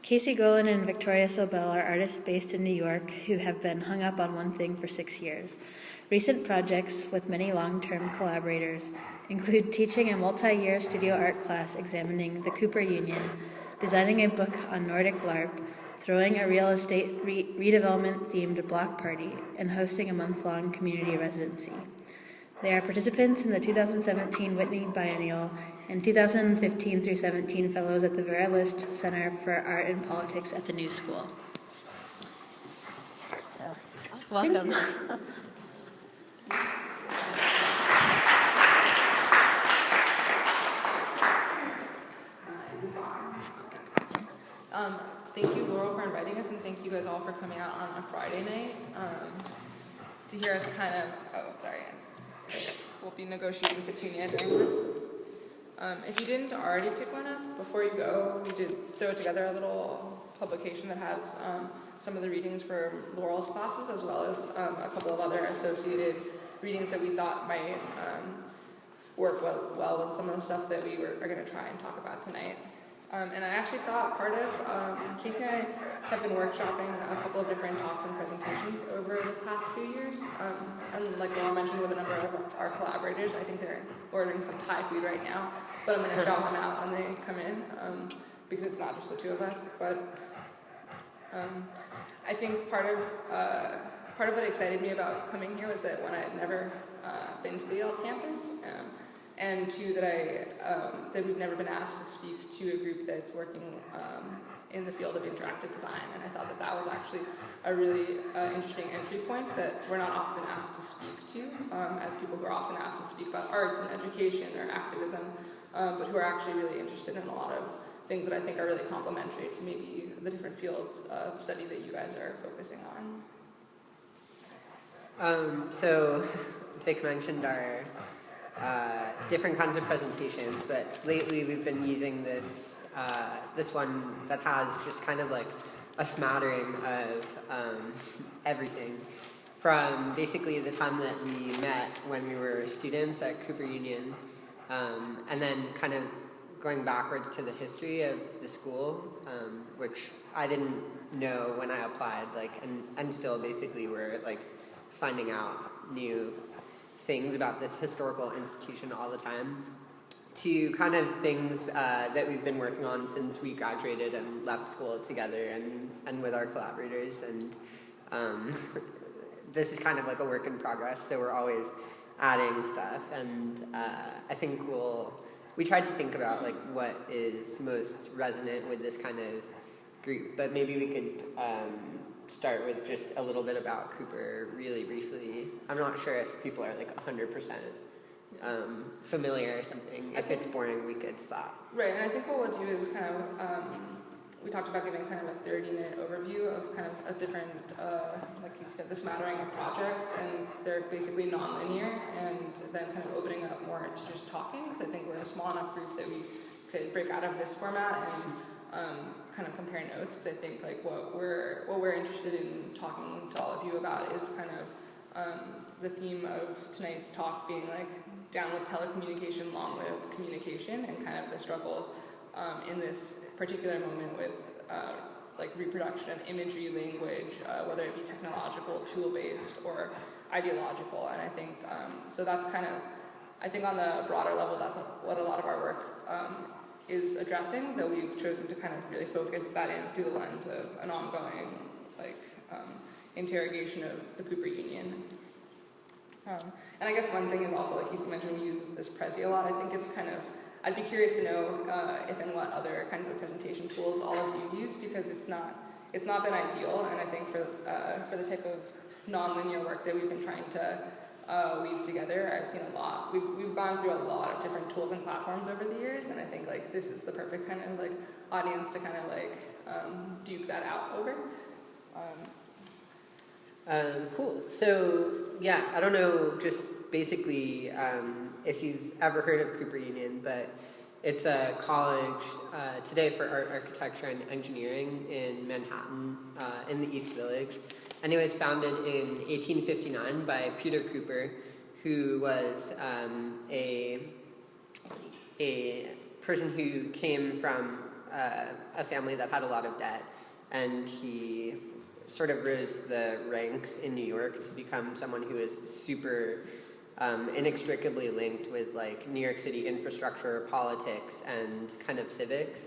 Casey Gollan and Victoria Sobel are artists based in New York who have been hung up on one thing for 6 years. Recent projects with many long-term collaborators include teaching a multi-year studio art class examining the Cooper Union, designing a book on Nordic LARP, throwing a real estate redevelopment-themed block party, and hosting a month-long community residency. They are participants in the 2017 Whitney Biennial and 2015 through 17 fellows at the Vera List Center for Art and Politics at the New School. So, welcome. Thank you, Laurel, for inviting us, and thank you guys all for coming out on a Friday night to hear us kind of, we'll be negotiating between you during this. If you didn't already pick one up, before you go, we did throw together a little publication that has some of the readings for Laurel's classes, as well as a couple of other associated readings that we thought might work well with some of the stuff that we are going to try and talk about tonight. And I actually thought part of, Casey and I have been workshopping a couple of different talks and presentations over the past few years. And like Laura mentioned with a number of our collaborators, I think they're ordering some Thai food right now, but I'm going to shout them out when they come in, because it's not just the two of us. But I think part of what excited me about coming here was that when I had never been to the Yale campus, and two, that we've never been asked to speak to a group that's working in the field of interactive design, and I thought that was actually a really interesting entry point that we're not often asked to speak to, as people who are often asked to speak about arts and education or activism, but who are actually really interested in a lot of things that I think are really complementary to maybe the different fields of study that you guys are focusing on. So, Vic mentioned our different kinds of presentations, but lately we've been using this one that has just kind of like a smattering of everything, from basically the time that we met when we were students at Cooper Union, and then kind of going backwards to the history of the school, which I didn't know when I applied, and still basically we're like finding out new things about this historical institution all the time, to kind of things that we've been working on since we graduated and left school together and with our collaborators. And this is kind of like a work in progress, so we're always adding stuff. And I think we tried to think about like what is most resonant with this kind of group, but maybe we could start with just a little bit about Cooper really briefly. I'm not sure if people are like 100% familiar or something. If it's boring, we could stop. Right, and I think what we'll do is kind of, we talked about giving kind of a 30-minute overview of kind of a different, like you said, the smattering of projects, and they're basically non-linear, and then kind of opening up more to just talking, because I think we're a small enough group that we could break out of this format and kind of compare notes, because I think like what we're interested in talking to all of you about is kind of the theme of tonight's talk being like down with telecommunication, long live communication, and kind of the struggles in this particular moment with like reproduction of imagery, language, whether it be technological, tool-based, or ideological. And I think so that's kind of, I think on the broader level, that's what a lot of our work is addressing, though we've chosen to kind of really focus that in through the lens of an ongoing interrogation of the Cooper Union. And I guess one thing is also, like you mentioned, we use this Prezi a lot. I think it's kind of, I'd be curious to know if and what other kinds of presentation tools all of you use, because it's not been ideal, and I think for the type of non-linear work that we've been trying to weave together, I've seen a lot. We've gone through a lot of different tools and platforms over the years, and I think like this is the perfect kind of like audience to kind of like duke that out over. Cool. So yeah, I don't know, just basically if you've ever heard of Cooper Union, but it's a college today for art, architecture, and engineering in Manhattan, in the East Village. And it was founded in 1859 by Peter Cooper, who was a person who came from a family that had a lot of debt, and he sort of rose the ranks in New York to become someone who is super inextricably linked with like New York City infrastructure, politics, and kind of civics.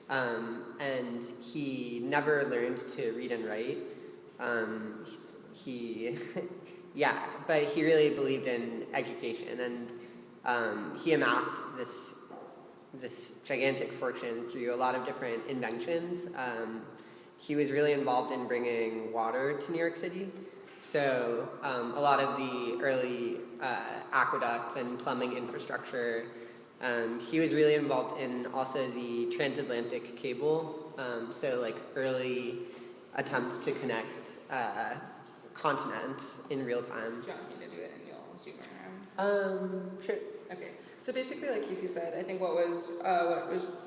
And he never learned to read and write. He, yeah, but he really believed in education, and he amassed this gigantic fortune through a lot of different inventions. He was really involved in bringing water to New York City. So a lot of the early aqueducts and plumbing infrastructure. He was really involved in also the transatlantic cable. So like early attempts to connect continents in real time. Do you want me to do it and you'll zoom around? Sure. Okay. So basically, like Casey said, I think what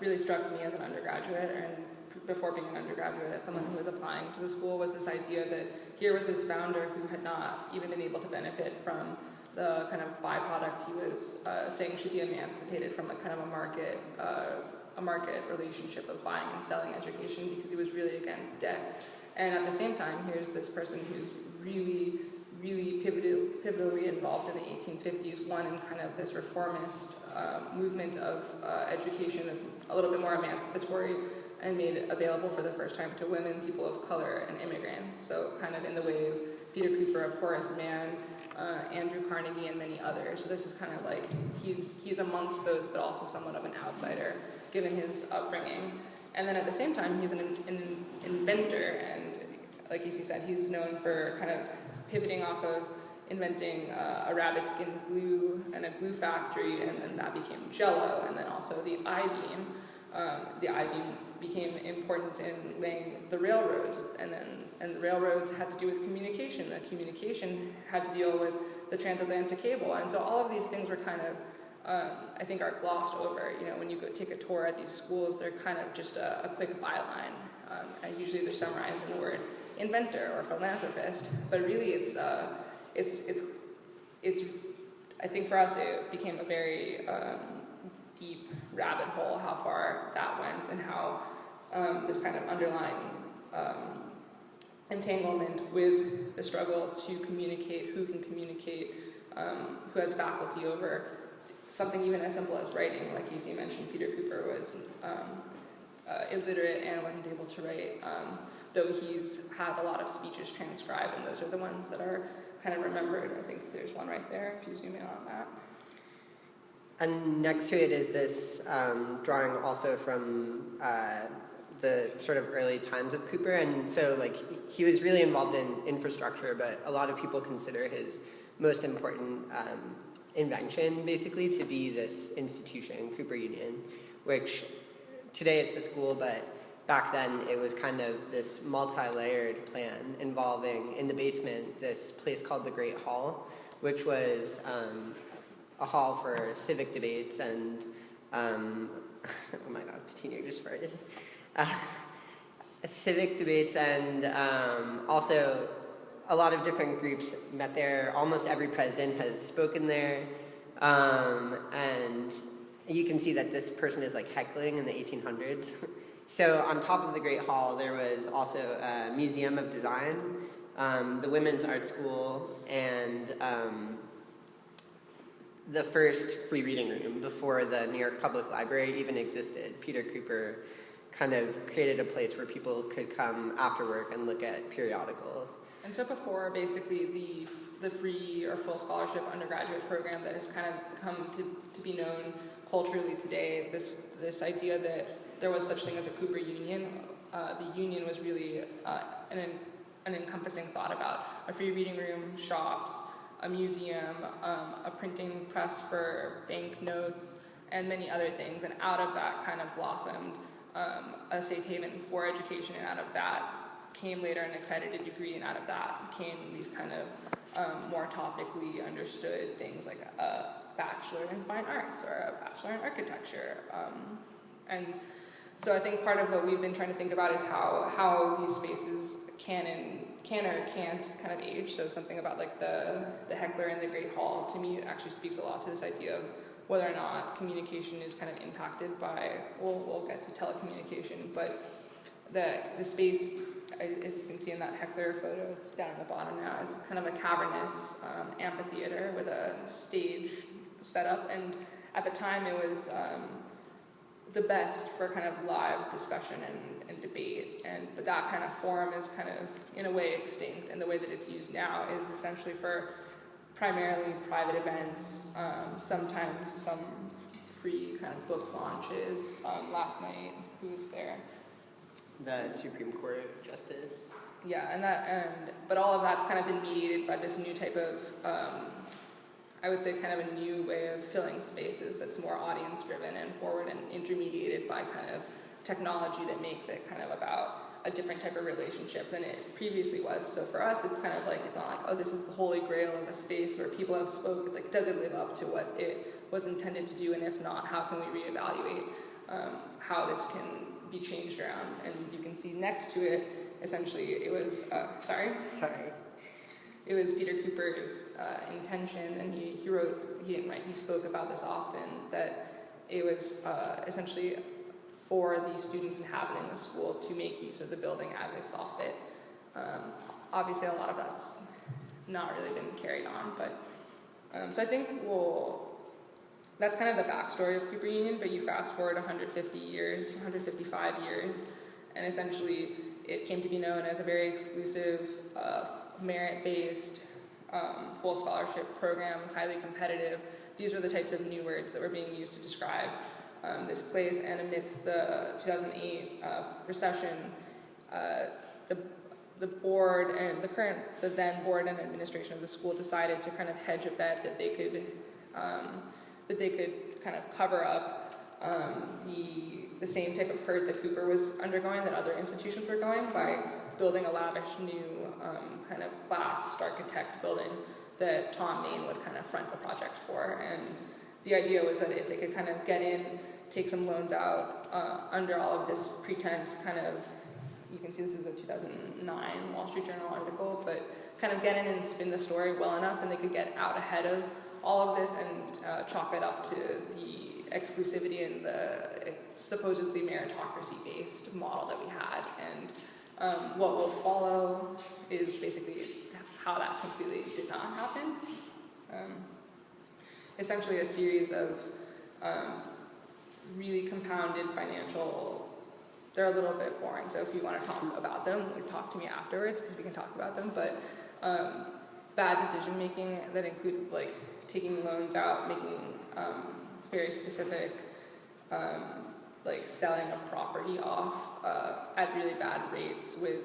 really struck me as an undergraduate, and before being an undergraduate, as someone who was applying to the school, was this idea that here was this founder who had not even been able to benefit from the kind of byproduct he was saying should be emancipated from like kind of a market relationship of buying and selling education, because he was really against debt. And at the same time, here's this person who's really pivotally involved in the 1850s, one in kind of this reformist movement of education that's a little bit more emancipatory and made available for the first time to women, people of color, and immigrants. So kind of in the way of Peter Cooper, of Horace Mann, Andrew Carnegie, and many others. So this is kind of like, he's amongst those, but also somewhat of an outsider, given his upbringing. And then at the same time, he's an inventor, and like Casey said, he's known for kind of pivoting off of inventing a rabbit skin glue and a glue factory, and then that became Jell-O, and then also the I-beam. The I-beam became important in laying the railroads, and the railroads had to do with communication. The communication had to deal with the transatlantic cable, and so all of these things were kind of, I think, are glossed over. You know, when you go take a tour at these schools, they're kind of just a quick byline, and usually they're summarized in the word inventor or philanthropist. But really, it's I think for us it became a very deep rabbit hole how far that went, and how this kind of underlying entanglement with the struggle to communicate, who can communicate, who has faculty over something even as simple as writing. Like Casey mentioned, Peter Cooper was illiterate and wasn't able to write, though he's had a lot of speeches transcribed, and those are the ones that are kind of remembered. I think there's one right there, if you zoom in on that. And next to it is this drawing also from the sort of early times of Cooper. And so like he was really involved in infrastructure, but a lot of people consider his most important invention basically to be this institution, Cooper Union, which today it's a school, but back then it was kind of this multi-layered plan involving, in the basement, this place called the Great Hall, which was a hall for civic debates and, oh my god, Petunia just farted. Civic debates, and also a lot of different groups met there. Almost every president has spoken there, and you can see that this person is like heckling in the 1800s. So on top of the Great Hall, there was also a Museum of Design, the Women's Art School, and the first free reading room before the New York Public Library even existed. Peter Cooper kind of created a place where people could come after work and look at periodicals. And so before basically the free or full scholarship undergraduate program that has kind of come to be known culturally today, this idea that there was such thing as a Cooper Union. The union was really an encompassing thought about a free reading room, shops, a museum, a printing press for banknotes, and many other things. And out of that kind of blossomed a safe haven for education, and out of that came later an accredited degree, and out of that came these kind of more topically understood things like a bachelor in fine arts or a bachelor in architecture. And so I think part of what we've been trying to think about is how these spaces can or can't kind of age. So something about like the heckler in the Great Hall, to me, actually speaks a lot to this idea of whether or not communication is kind of impacted by, we'll get to telecommunication, but the space, as you can see in that Heckler photo, it's down at the bottom now, is kind of a cavernous amphitheater with a stage set up, and at the time it was the best for kind of live discussion and debate, but that kind of forum is kind of in a way extinct, and the way that it's used now is essentially for primarily private events, sometimes some free kind of book launches. Last night, who was there? The Supreme Court Justice. Yeah, but all of that's kind of been mediated by this new type of, I would say kind of a new way of filling spaces that's more audience driven and forward and intermediated by kind of technology that makes it kind of about a different type of relationship than it previously was. So for us, it's kind of like, it's not like, oh, this is the holy grail of a space where people have spoken. It's like, does it live up to what it was intended to do? And if not, how can we reevaluate how this can be changed around? And you can see next to it, essentially, it was, it was Peter Cooper's intention, and he wrote, he didn't write, he spoke about this often, that it was essentially for the students inhabiting the school to make use of the building as they saw fit. Obviously, a lot of that's not really been carried on, but so I think that's kind of the backstory of Cooper Union, but you fast forward 150 years, 155 years, and essentially it came to be known as a very exclusive, merit-based, full scholarship program, highly competitive. These were the types of new words that were being used to describe this place, and amidst the 2008 recession, the board and the then board and administration of the school decided to kind of hedge a bet that they could kind of cover up the same type of hurt that Cooper was undergoing, that other institutions were going, by building a lavish new kind of glass architect building that Tom Main would kind of front the project for. And the idea was that if they could kind of get in, take some loans out under all of this pretense, kind of, you can see this is a 2009 Wall Street Journal article, but kind of get in and spin the story well enough, and they could get out ahead of all of this and chalk it up to the exclusivity and the supposedly meritocracy-based model that we had. And what will follow is basically how that completely did not happen. Essentially a series of really compounded financial, they're a little bit boring, so if you want to talk about them, like, talk to me afterwards, because we can talk about them, but bad decision making that included like taking loans out, making very specific like selling of property off at really bad rates with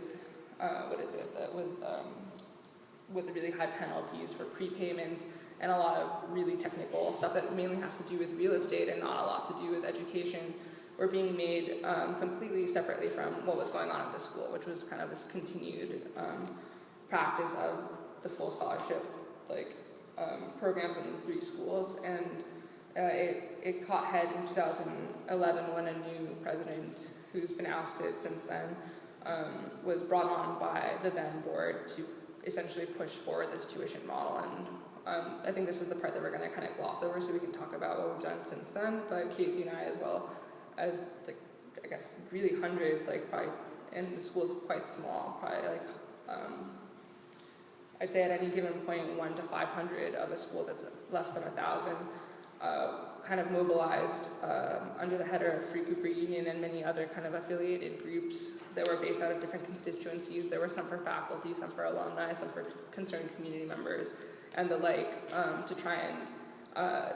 with really high penalties for prepayment, and a lot of really technical stuff that mainly has to do with real estate and not a lot to do with education, were being made completely separately from what was going on at the school, which was kind of this continued practice of the full scholarship programs in 3 schools. And it caught head in 2011 when a new president, who's been ousted since then, was brought on by the then board to essentially push forward this tuition model. And I think this is the part that we're going to kind of gloss over, so we can talk about what we've done since then. But Casey and I, as well as I guess really hundreds, and the school is quite small, probably I'd say at any given point 1 to 500 of a school that's less than 1,000, kind of mobilized under the header of Free Cooper Union and many other kind of affiliated groups that were based out of different constituencies. There were some for faculty, some for alumni, some for concerned community members, and the like, to try and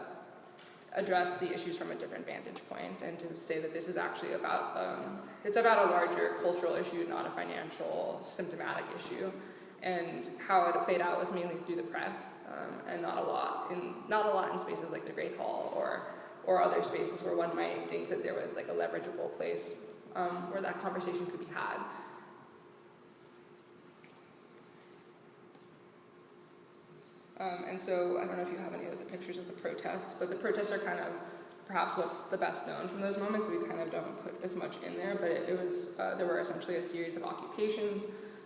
address the issues from a different vantage point, and to say that this is actually about, it's about a larger cultural issue, not a financial, symptomatic issue. And how it played out was mainly through the press, and not a lot in spaces like the Great Hall or other spaces where one might think that there was like a leverageable place where that conversation could be had. And so I don't know if you have any of the pictures of the protests, but the protests are kind of perhaps what's the best known from those moments. We kind of don't put as much in there, but it was there were essentially a series of occupations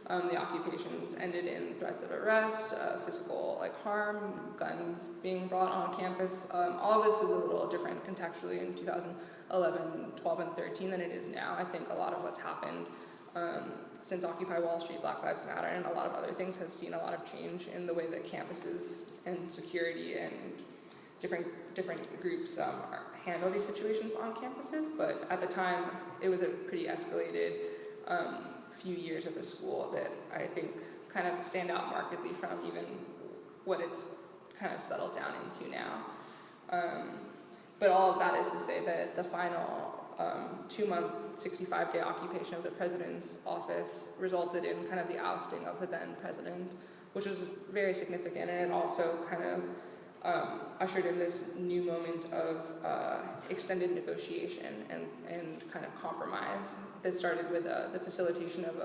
The occupations ended in threats of arrest, physical harm, guns being brought on campus. All of this is a little different contextually in 2011, 12, and 13 than it is now. I think a lot of what's happened since Occupy Wall Street, Black Lives Matter, and a lot of other things has seen a lot of change in the way that campuses and security and different groups handle these situations on campuses. But at the time, it was a pretty escalated few years at the school that I think kind of stand out markedly from even what it's kind of settled down into now. But all of that is to say that the final 2-month, 65-day occupation of the president's office resulted in kind of the ousting of the then president, which was very significant, and it also kind of ushered in this new moment of extended negotiation and kind of compromise that started with the facilitation of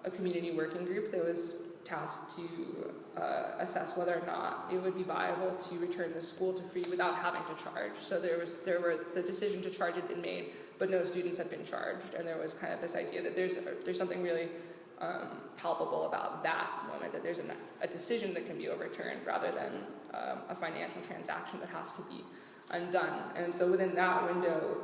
a community working group that was tasked to assess whether or not it would be viable to return the school to free without having to charge. So the decision to charge had been made, but no students had been charged, and there was kind of this idea that there's something really palpable about that moment, that there's a decision that can be overturned rather than a financial transaction that has to be undone. And so within that window,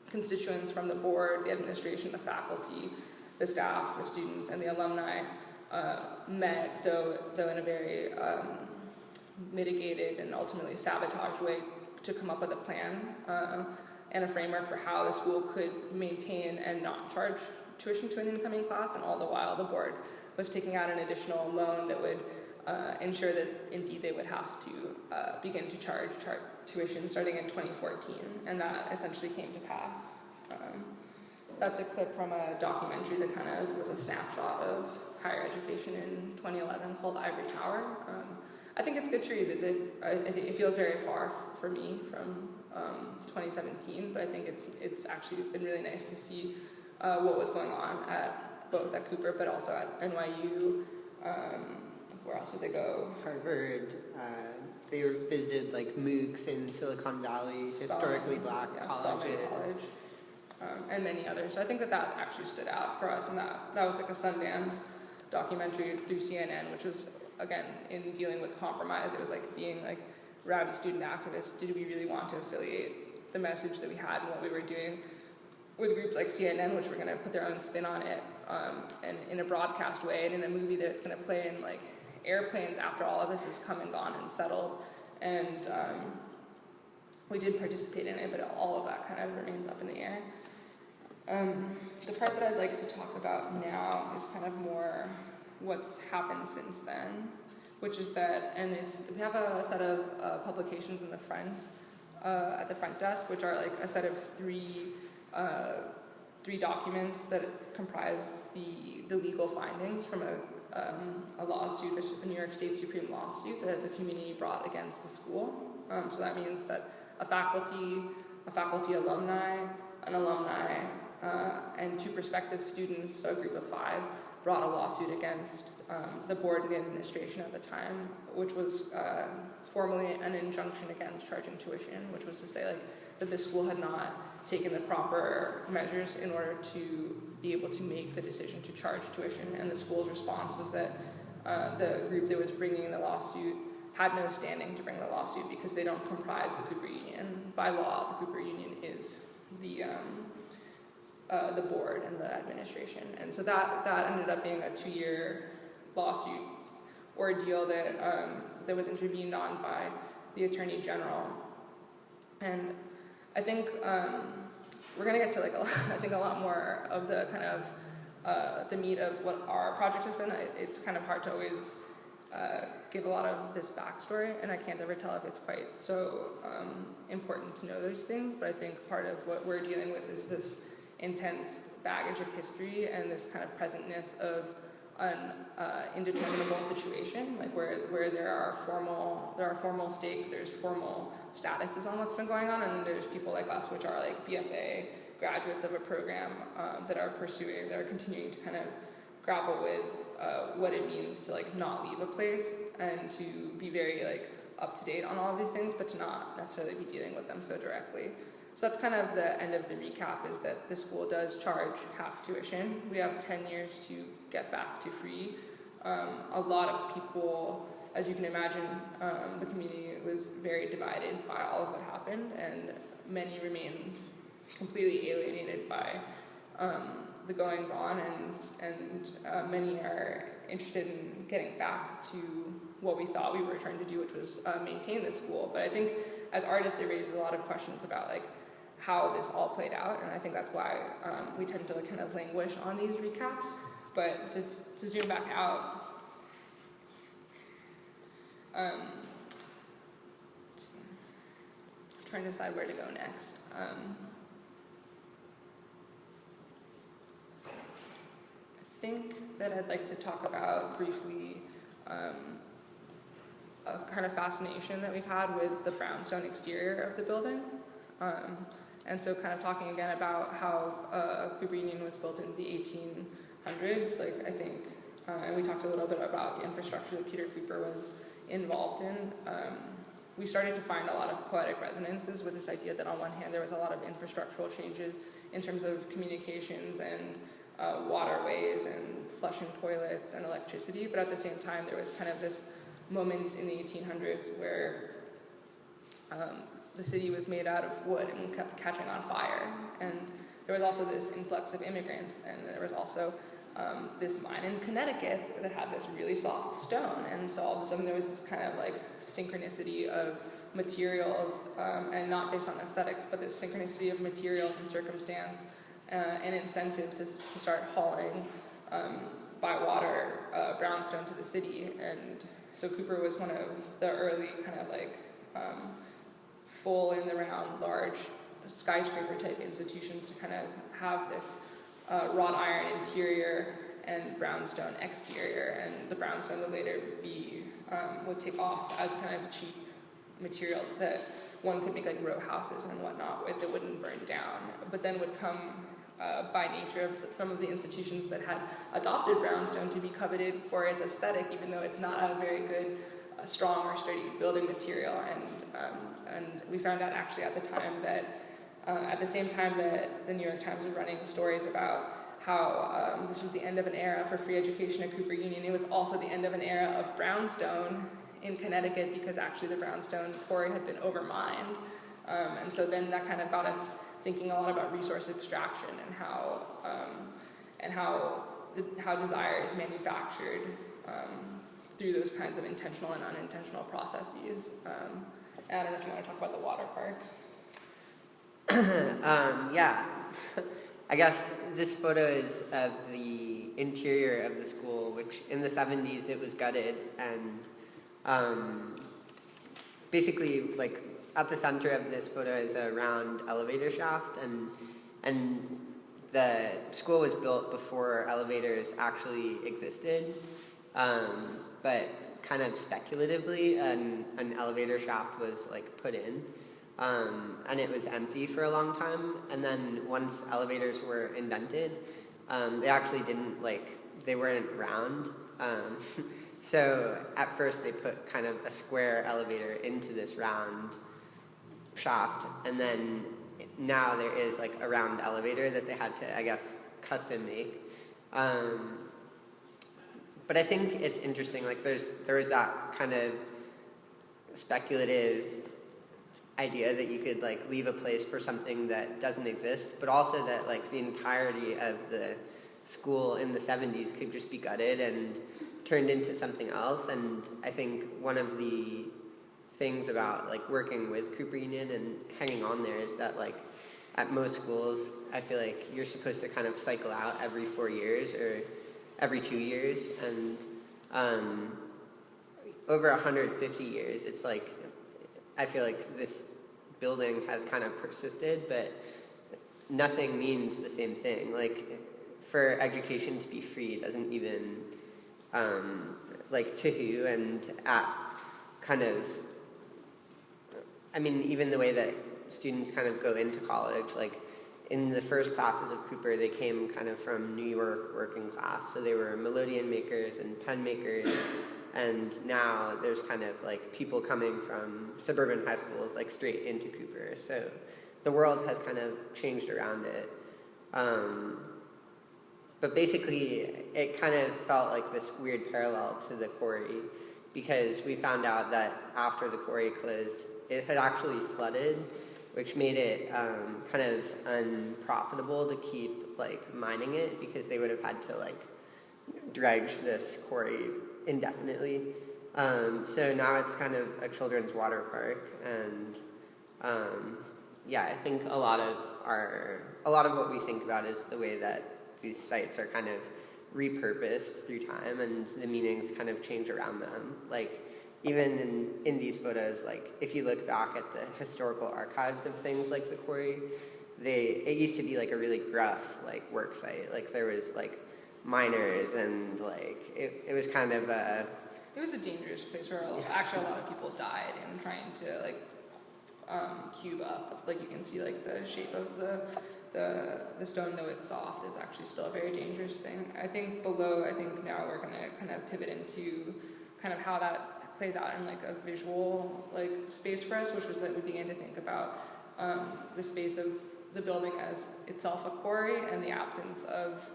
constituents from the board, the administration, the faculty, the staff, the students, and the alumni met, though in a very mitigated and ultimately sabotaged way, to come up with a plan and a framework for how the school could maintain and not charge tuition to an incoming class, and all the while the board was taking out an additional loan that would ensure that indeed they would have to begin to charge tuition starting in 2014, and that essentially came to pass. That's a clip from a documentary that kind of was a snapshot of higher education in 2011 called Ivory Tower. I think it's good to revisit. I think it feels very far for me from 2017, but I think it's actually been really nice to see what was going on at both at Cooper but also at NYU. Where else did they go? Harvard. They visited MOOCs in Silicon Valley, historically black colleges. College, and many others. So I think that actually stood out for us, and that was like a Sundance documentary through CNN, which was, again, in dealing with compromise. It was like being rowdy student activists. Did we really want to affiliate the message that we had and what we were doing with groups like CNN, which were going to put their own spin on it, and in a broadcast way, and in a movie that's going to play in airplanes after all of this has come and gone and settled. And we did participate in it, but all of that kind of remains up in the air. The part that I'd like to talk about now is kind of more what's happened since then, which is that, and we have a set of publications in the front, at the front desk, which are a set of three documents that comprise the legal findings from a lawsuit, a New York State Supreme lawsuit that the community brought against the school. So that means that a faculty alumni, an alumni, and 2 prospective students, so a group of 5, brought a lawsuit against the board and the administration at the time, which was formally an injunction against charging tuition, which was to say that the school had not taken the proper measures in order to be able to make the decision to charge tuition. And the school's response was that the group that was bringing the lawsuit had no standing to bring the lawsuit because they don't comprise the Cooper Union. By law, the Cooper Union is the board and the administration. And so that ended up being a 2-year lawsuit ordeal that was intervened on by the Attorney General. And I think we're going to get to a lot more of the kind of the meat of what our project has been. It's kind of hard to always give a lot of this backstory, and I can't ever tell if it's quite so important to know those things, but I think part of what we're dealing with is this intense baggage of history and this kind of presentness of an indeterminable situation, where there are formal stakes, there's formal statuses on what's been going on, and then there's people like us, which are BFA graduates of a program that are continuing to kind of grapple with what it means to not leave a place and to be very up to date on all of these things, but to not necessarily be dealing with them so directly. So that's kind of the end of the recap, is that the school does charge half tuition. We have 10 years to get back to free. A lot of people, as you can imagine, the community was very divided by all of what happened, and many remain completely alienated by the goings on, and many are interested in getting back to what we thought we were trying to do, which was maintain the school. But I think as artists, it raises a lot of questions about like how this all played out, and I think that's why we tend to kind of languish on these recaps. But just to zoom back out, trying to decide where to go next. I think that I'd like to talk about briefly a kind of fascination that we've had with the brownstone exterior of the building. And so kind of talking again about how Cooper Union was built in the 1800s, like I think, and we talked a little bit about the infrastructure that Peter Cooper was involved in. We started to find a lot of poetic resonances with this idea that on one hand there was a lot of infrastructural changes in terms of communications and waterways and flushing toilets and electricity, but at the same time there was kind of this moment in the 1800s where the city was made out of wood and kept catching on fire, and there was also this influx of immigrants, and there was also this mine in Connecticut that had this really soft stone, and so all of a sudden there was this kind of like synchronicity of materials, and not based on aesthetics, but this synchronicity of materials and circumstance, and incentive to start hauling by water brownstone to the city. And so Cooper was one of the early kind of like full in the round large skyscraper type institutions to kind of have this wrought iron interior and brownstone exterior, and the brownstone would later be would take off as kind of cheap material that one could make like row houses and whatnot with that wouldn't burn down, but then would come by nature of some of the institutions that had adopted brownstone to be coveted for its aesthetic, even though it's not a very good strong or sturdy building material. And we found out actually at the time that at the same time that the New York Times was running stories about how this was the end of an era for free education at Cooper Union, it was also the end of an era of brownstone in Connecticut, because actually the brownstone quarry had been overmined. And so then that kind of got us thinking a lot about resource extraction and how desire is manufactured through those kinds of intentional and unintentional processes. And I don't know if you want to talk about the water park. Yeah, I guess this photo is of the interior of the school, which in the 70s it was gutted, and basically like at the center of this photo is a round elevator shaft, and the school was built before elevators actually existed, but kind of speculatively an elevator shaft was like put in. And it was empty for a long time, and then once elevators were invented, they actually they weren't round. So at first they put kind of a square elevator into this round shaft, and then now there is like a round elevator that they had to, I guess, custom make. But I think it's interesting, like there is that kind of speculative idea that you could like leave a place for something that doesn't exist, but also that like the entirety of the school in the 70s could just be gutted and turned into something else. And I think one of the things about like working with Cooper Union and hanging on there is that like at most schools, I feel like you're supposed to kind of cycle out every 4 years or every 2 years, and over 150 years, it's like I feel like this building has kind of persisted, but nothing means the same thing. Like, for education to be free doesn't even, like, to who and at kind of, I mean, even the way that students kind of go into college, like, in the first classes of Cooper, they came kind of from New York working class, so they were melodeon makers and pen makers. And now there's kind of like people coming from suburban high schools like straight into Cooper. So the world has kind of changed around it. But basically, it kind of felt like this weird parallel to the quarry, because we found out that after the quarry closed, it had actually flooded, which made it kind of unprofitable to keep like mining it, because they would have had to like dredge this quarry indefinitely. So now it's kind of a children's water park, and yeah, I think a lot of what we think about is the way that these sites are kind of repurposed through time, and the meanings kind of change around them. Like, even in these photos, like, if you look back at the historical archives of things like the quarry, it used to be like a really gruff, like, work site. Like, there was, like, miners, and, like, it was kind of a... It was a dangerous place where actually a lot of people died in trying to, like, cube up. Like, you can see, like, the shape of the stone, though it's soft, is actually still a very dangerous thing. I think now we're going to kind of pivot into kind of how that plays out in like a visual like space for us, which was that we began to think about the space of the building as itself a quarry, and the absence of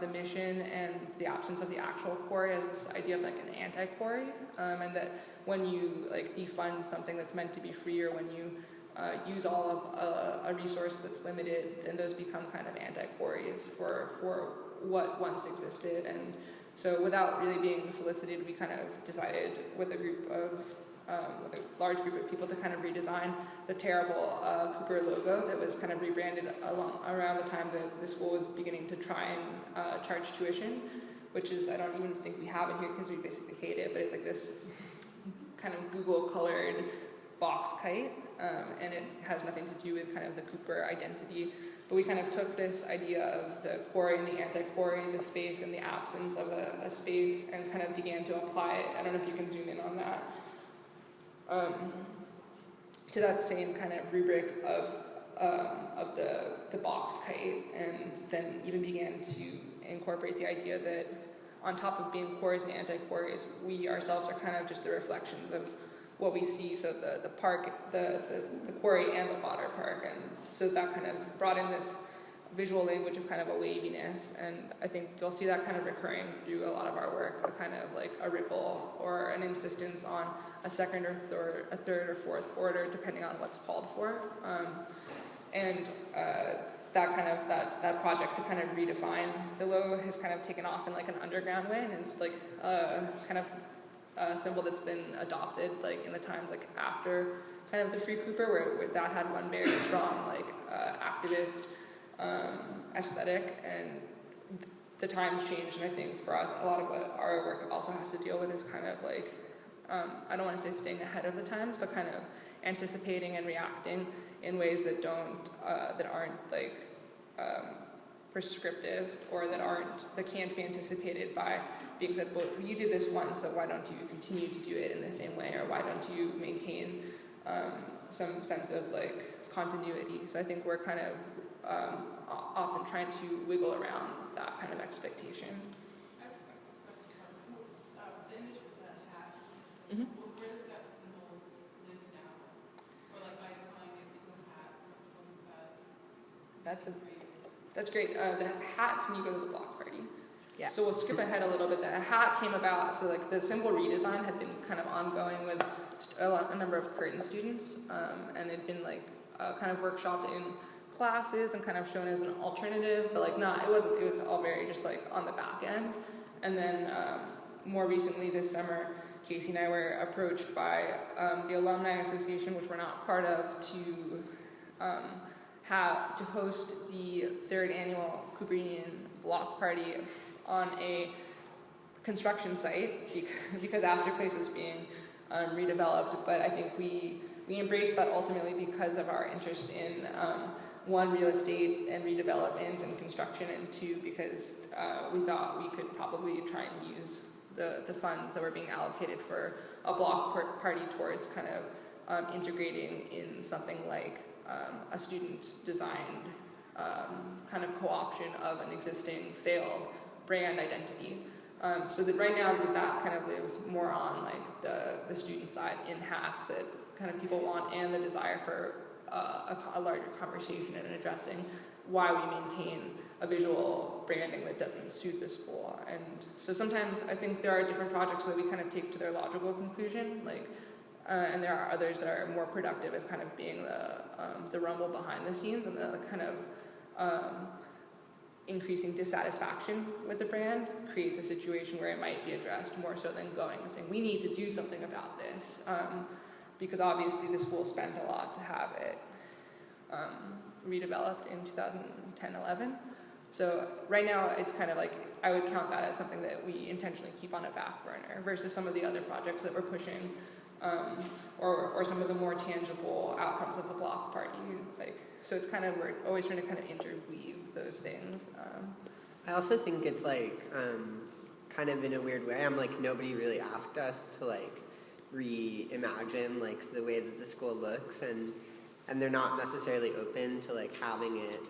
the mission, and the absence of the actual quarry as this idea of like an anti-quarry, and that when you like defund something that's meant to be free, or when you use all of a resource that's limited, then those become kind of anti-quarries for what once existed. And so without really being solicited, we kind of decided with a large group of people to kind of redesign the terrible Cooper logo that was kind of rebranded around the time that the school was beginning to try and charge tuition, which is, I don't even think we have it here because we basically hate it, but it's like this kind of Google colored box kite, and it has nothing to do with kind of the Cooper identity. But we kind of took this idea of the quarry and the anti-quarry, the space and the absence of a space, and kind of began to apply it. I don't know if you can zoom in on that. To that same kind of rubric of the box kite, and then even began to incorporate the idea that on top of being quarries and anti-quarries, we ourselves are kind of just the reflections of what we see. So the park, the quarry and the water park, and so that kind of brought in this visual language of kind of a waviness, and I think you'll see that kind of recurring through a lot of our work, a kind of like a ripple or an insistence on a second or third or fourth order, depending on what's called for, and that kind of that project to kind of redefine the logo has kind of taken off in like an underground way, and it's like kind of a symbol that's been adopted like in the times like after kind of the Free Cooper, where that had one very strong like activist aesthetic, and the times changed, and I think for us a lot of what our work also has to deal with is kind of like I don't want to say staying ahead of the times, but kind of anticipating and reacting in ways that aren't like prescriptive, or that can't be anticipated by being said, well, you did this once, so why don't you continue to do it in the same way, or why don't you maintain some sense of like continuity. So I think we're kind of often trying to wiggle around that kind of expectation. I have a question. The image with that hat, Mm-hmm. where does that symbol live now? Or like by applying it to a hat, what is that? That's great. The hat, can you go to the block party? Yeah. So we'll skip ahead a little bit. The hat came about, so like the symbol redesign had been kind of ongoing with a number of Curtin students, and it had been like kind of workshopped in classes and kind of shown as an alternative, but like it was all very just like on the back end. And then more recently this summer, Casey and I were approached by the Alumni Association, which we're not part of, to host the 3rd annual Cooper Union block party on a construction site because Astor Place is being redeveloped. But I think we embraced that ultimately because of our interest in one, real estate and redevelopment and construction, and two, because we thought we could probably try and use the funds that were being allocated for a block party towards kind of integrating in something like a student-designed kind of co-option of an existing failed brand identity. So that right now that kind of lives more on like the student side in hats that kind of people want, and the desire for a larger conversation and addressing why we maintain a visual branding that doesn't suit the school. And so sometimes I think there are different projects that we kind of take to their logical conclusion, and there are others that are more productive as kind of being the rumble behind the scenes and the kind of increasing dissatisfaction with the brand creates a situation where it might be addressed more so than going and saying, we need to do something about this, because obviously the school spent a lot to have it redeveloped in 2010-11. So right now it's kind of like, I would count that as something that we intentionally keep on a back burner versus some of the other projects that we're pushing, or some of the more tangible outcomes of the block party. So it's kind of, we're always trying to kind of interweave those things. I also think it's kind of in a weird way, nobody really asked us to reimagine the way that the school looks, and they're not necessarily open to having it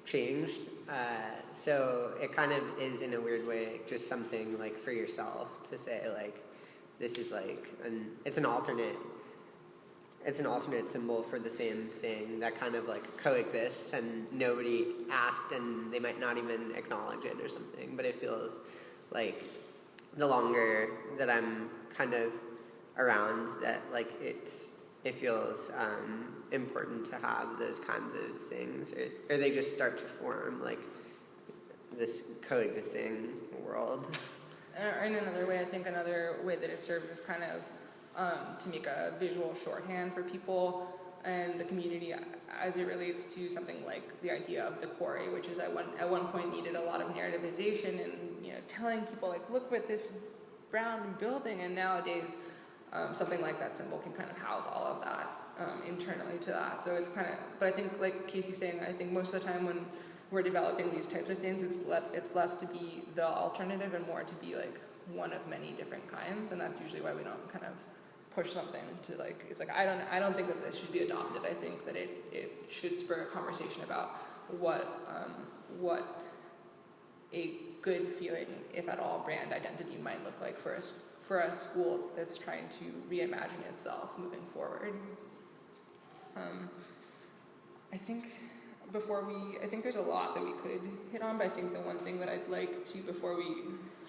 changed. So it kind of is in a weird way just something for yourself to say this is it's an alternate symbol for the same thing that kind of coexists, and nobody asked and they might not even acknowledge it or something. But it feels like the longer that I'm kind of around that it feels important to have those kinds of things, or they just start to form this coexisting world. In another way, I think another way that it serves is kind of to make a visual shorthand for people and the community as it relates to something like the idea of the quarry, which is at one point needed a lot of narrativization and telling people look at this brown building, and nowadays something like that symbol can kind of house all of that internally to that. So it's kind of, but I think like Casey's saying, I think most of the time when we're developing these types of things, it's less to be the alternative and more to be one of many different kinds, and that's usually why we don't kind of push something to I don't think that this should be adopted. I think that it should spur a conversation about what a good feeling, if at all, brand identity might look like for a school that's trying to reimagine itself moving forward. I think there's a lot that we could hit on, but I think the one thing that I'd like to, before we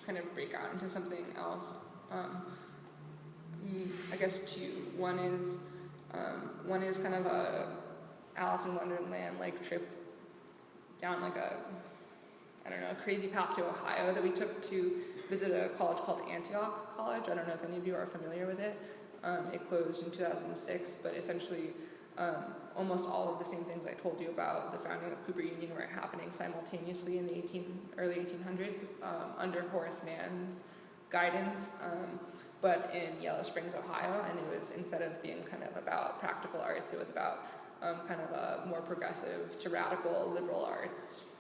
kind of break out into something else, I guess two. One is kind of a Alice in Wonderland trip down a crazy path to Ohio that we took to visit a college called Antioch College. I don't know if any of you are familiar with it. It closed in 2006, but essentially almost all of the same things I told you about the founding of Cooper Union were happening simultaneously in the early 1800s under Horace Mann's guidance, but in Yellow Springs, Ohio, and it was, instead of being kind of about practical arts, it was about kind of a more progressive to radical liberal arts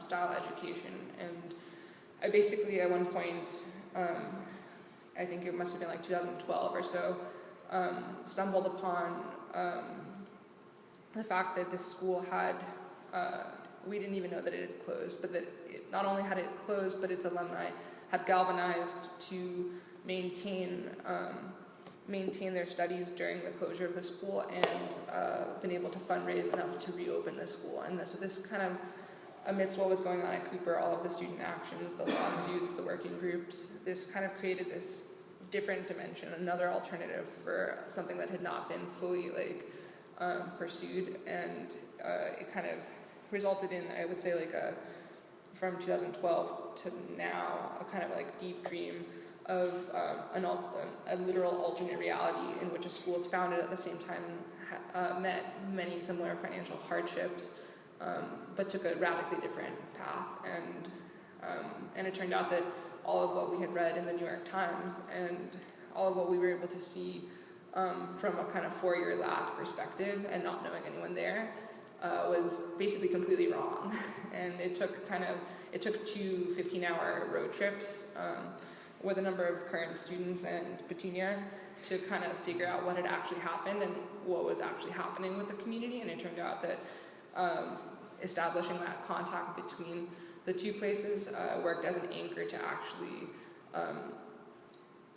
style education. And I basically, at one point, I think it must have been 2012 or so, stumbled upon the fact that this school had, we didn't even know that it had closed, but that it, not only had it closed, but its alumni had galvanized to maintain their studies during the closure of the school, and been able to fundraise enough to reopen the school. And so this kind of, amidst what was going on at Cooper, all of the student actions, the lawsuits, the working groups, this kind of created this different dimension, another alternative for something that had not been fully pursued, and it kind of resulted in, I would say, from 2012 to now, a kind of deep dream of a literal alternate reality in which a school is founded at the same time, met many similar financial hardships, but took a radically different path. And it turned out that all of what we had read in the New York Times and all of what we were able to see from a kind of 4-year lag perspective and not knowing anyone there was basically completely wrong. And it took 2 15-hour road trips with a number of current students and Petunia to kind of figure out what had actually happened and what was actually happening with the community. And it turned out that establishing that contact between the two places worked as an anchor to actually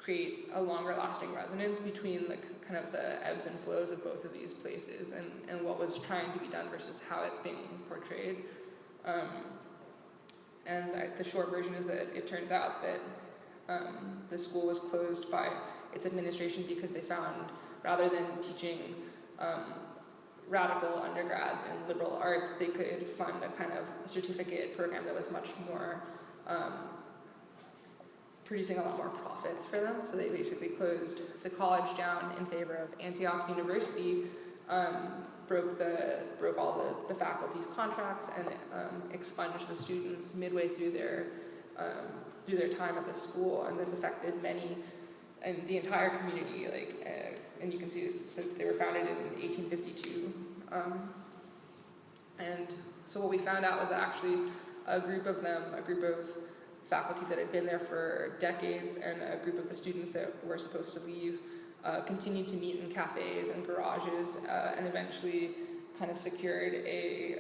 create a longer lasting resonance between like kind of the ebbs and flows of both of these places and what was trying to be done versus how it's being portrayed. The short version is that it turns out that the school was closed by its administration because they found, rather than teaching radical undergrads in liberal arts, they could fund a kind of certificate program that was much more producing a lot more profits for them. So they basically closed the college down in favor of Antioch University, broke all the faculty's contracts, and expunged the students midway through their time at the school. And this affected many, and the entire community. And you can see so they were founded in 1852. And so what we found out was that actually a group of faculty that had been there for decades and a group of the students that were supposed to leave continued to meet in cafes and garages and eventually kind of secured a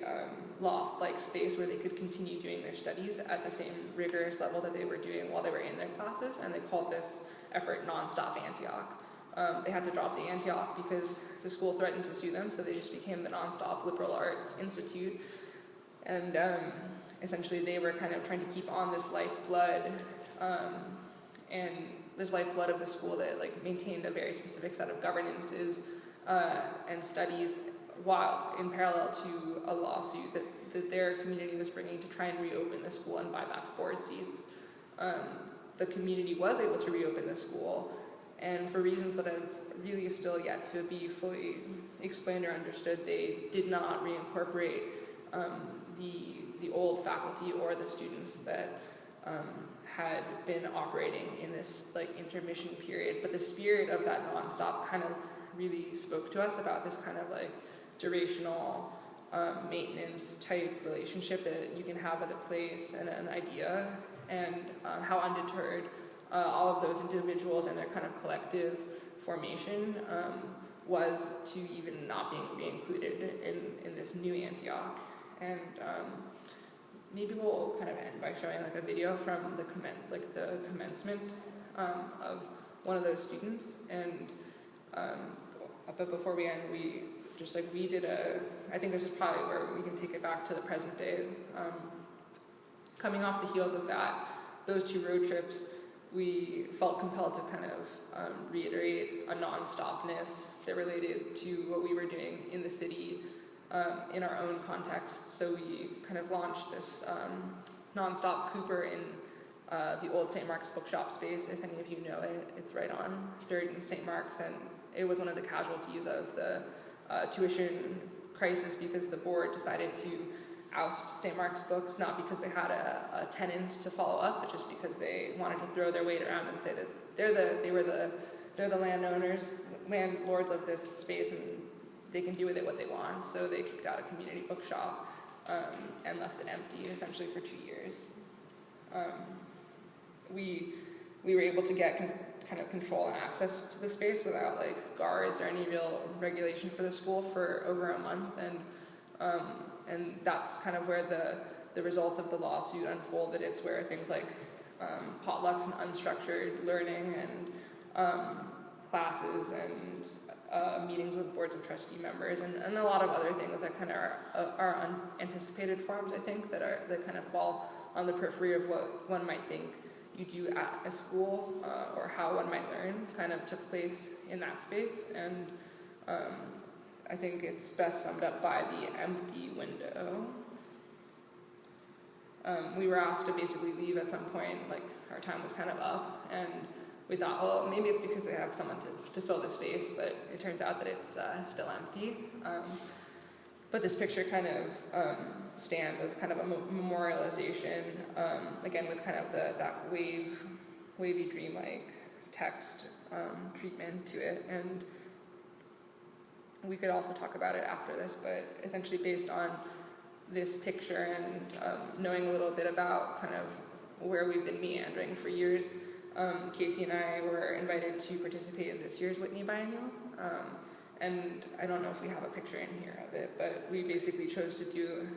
loft-like space where they could continue doing their studies at the same rigorous level that they were doing while they were in their classes, and they called this effort Nonstop Antioch. They had to drop the Antioch because the school threatened to sue them, so they just became the Nonstop Liberal Arts Institute. And essentially they were kind of trying to keep on this lifeblood and this lifeblood of the school that like maintained a very specific set of governances and studies, while in parallel to a lawsuit that their community was bringing to try and reopen the school and buy back board seats. The community was able to reopen the school, and for reasons that have really still yet to be fully explained or understood, they did not reincorporate the old faculty or the students that had been operating in this like intermission period. But the spirit of that nonstop kind of really spoke to us about this kind of like durational maintenance type relationship that you can have with a place and an idea, and how undeterred all of those individuals and their kind of collective formation was to even not being re-included in this new Antioch. And maybe we'll kind of end by showing like a video from the commencement of one of those students. And but before we end, we did I think this is probably where we can take it back to the present day. Coming off the heels of those two road trips, we felt compelled to kind of reiterate a non-stopness that related to what we were doing in the city in our own context. So we kind of launched this non-stop Cooper in the old St. Mark's bookshop space. If any of you know it, it's right on 3rd and St. Mark's, and it was one of the casualties of the tuition crisis because the board decided to oust St. Mark's Books, not because they had a tenant to follow up, but just because they wanted to throw their weight around and say that they're the landlords of this space, and they can do with it what they want. So they kicked out a community bookshop and left it empty essentially for 2 years. We were able to get kind of control and access to the space without like guards or any real regulation for the school for over a month, and that's kind of where the results of the lawsuit unfolded. It's where things like potlucks and unstructured learning and classes and meetings with boards of trustee members and a lot of other things that kind of are unanticipated forms, I think, that kind of fall on the periphery of what one might think you do at a school or how one might learn kind of took place in that space. And I think it's best summed up by the empty window. We were asked to basically leave at some point, like our time was kind of up, and we thought, oh, maybe it's because they have someone to fill the space, but it turns out that it's still empty. But this picture kind of stands as kind of a memorialization, again with kind of that wavy dreamlike text treatment to it. And we could also talk about it after this, but essentially based on this picture and knowing a little bit about kind of where we've been meandering for years, Casey and I were invited to participate in this year's Whitney Biennial. And I don't know if we have a picture in here of it, but we basically chose to do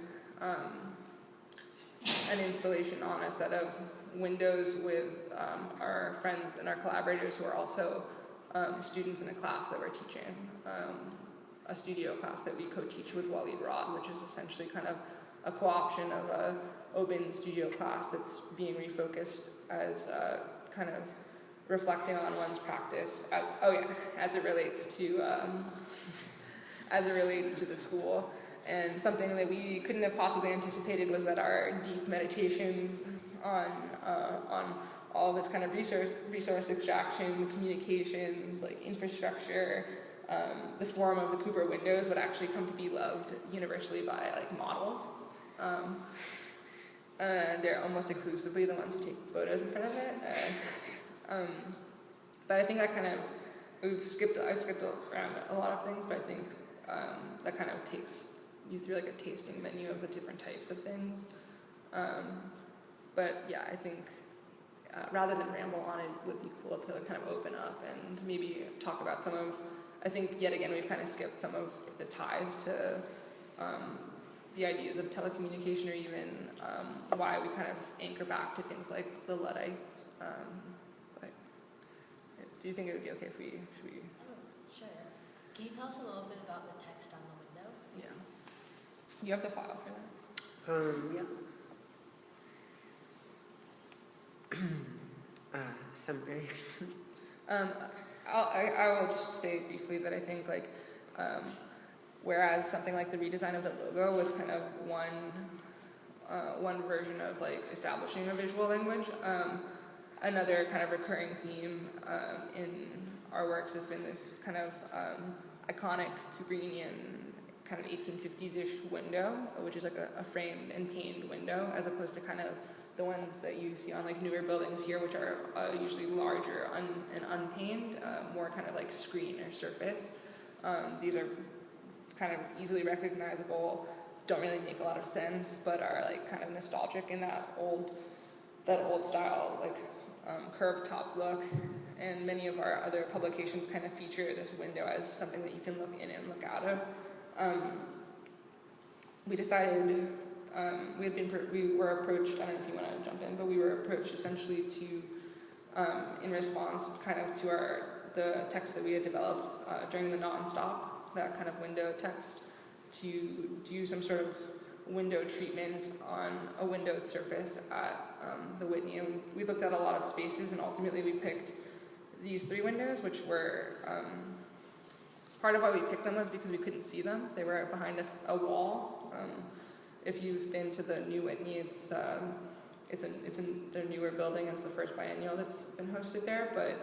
an installation on a set of windows with our friends and our collaborators who are also students in a class that we're teaching, a studio class that we co-teach with Waleed Rod, which is essentially kind of a co-option of a open studio class that's being refocused as kind of reflecting on one's practice as it relates to the school. And something that we couldn't have possibly anticipated was that our deep meditations on all this kind of resource extraction, communications, like infrastructure, the form of the Cooper windows would actually come to be loved universally by like models. They're almost exclusively the ones who take photos in front of it. But I think that kind of, I skipped around a lot of things, but I think that kind of takes you through like a tasting menu of the different types of things. But yeah, I think rather than ramble on, it would be cool to kind of open up and maybe talk about some of, I think yet again we've kind of skipped some of the ties to the ideas of telecommunication, or even why we kind of anchor back to things like the Luddites. But do you think it would be okay if should we? Oh, sure. Can you tell us a little bit about the text on the window? Yeah. You have the file for that? Yeah. Summary. I will just say briefly that I think like whereas something like the redesign of the logo was kind of one version of like establishing a visual language, another kind of recurring theme in our works has been this kind of iconic Cooperian kind of 1850s-ish window, which is like a framed and paned window, as opposed to kind of the ones that you see on like newer buildings here, which are usually larger and unpaned, more kind of like screen or surface. These are kind of easily recognizable, don't really make a lot of sense, but are like kind of nostalgic in that old style, like curved top look. And many of our other publications kind of feature this window as something that you can look in and look out of. We decided we were approached, I don't know if you want to jump in, but we were approached essentially to, in response kind of to the text that we had developed during the nonstop, that kind of window text, to do some sort of window treatment on a windowed surface at the Whitney. And we looked at a lot of spaces, and ultimately we picked these 3 windows, which were, part of why we picked them was because we couldn't see them. They were behind a wall. If you've been to the new Whitney, it's in their newer building. It's the first biennial that's been hosted there. But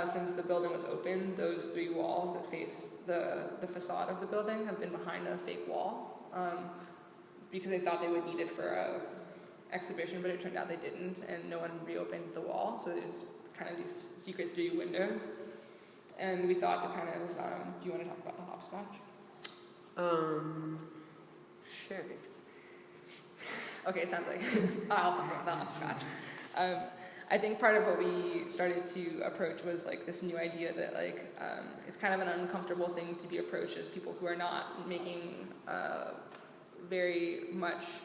since the building was open, those 3 walls that face the facade of the building have been behind a fake wall, because they thought they would need it for a exhibition, but it turned out they didn't, and no one reopened the wall. So there's kind of these secret 3 windows. And we thought to kind of, do you want to talk about the hopscotch? Sure. Okay, it sounds like I'll talk about the hopscotch. I think part of what we started to approach was like this new idea that like it's kind of an uncomfortable thing to be approached as people who are not making very much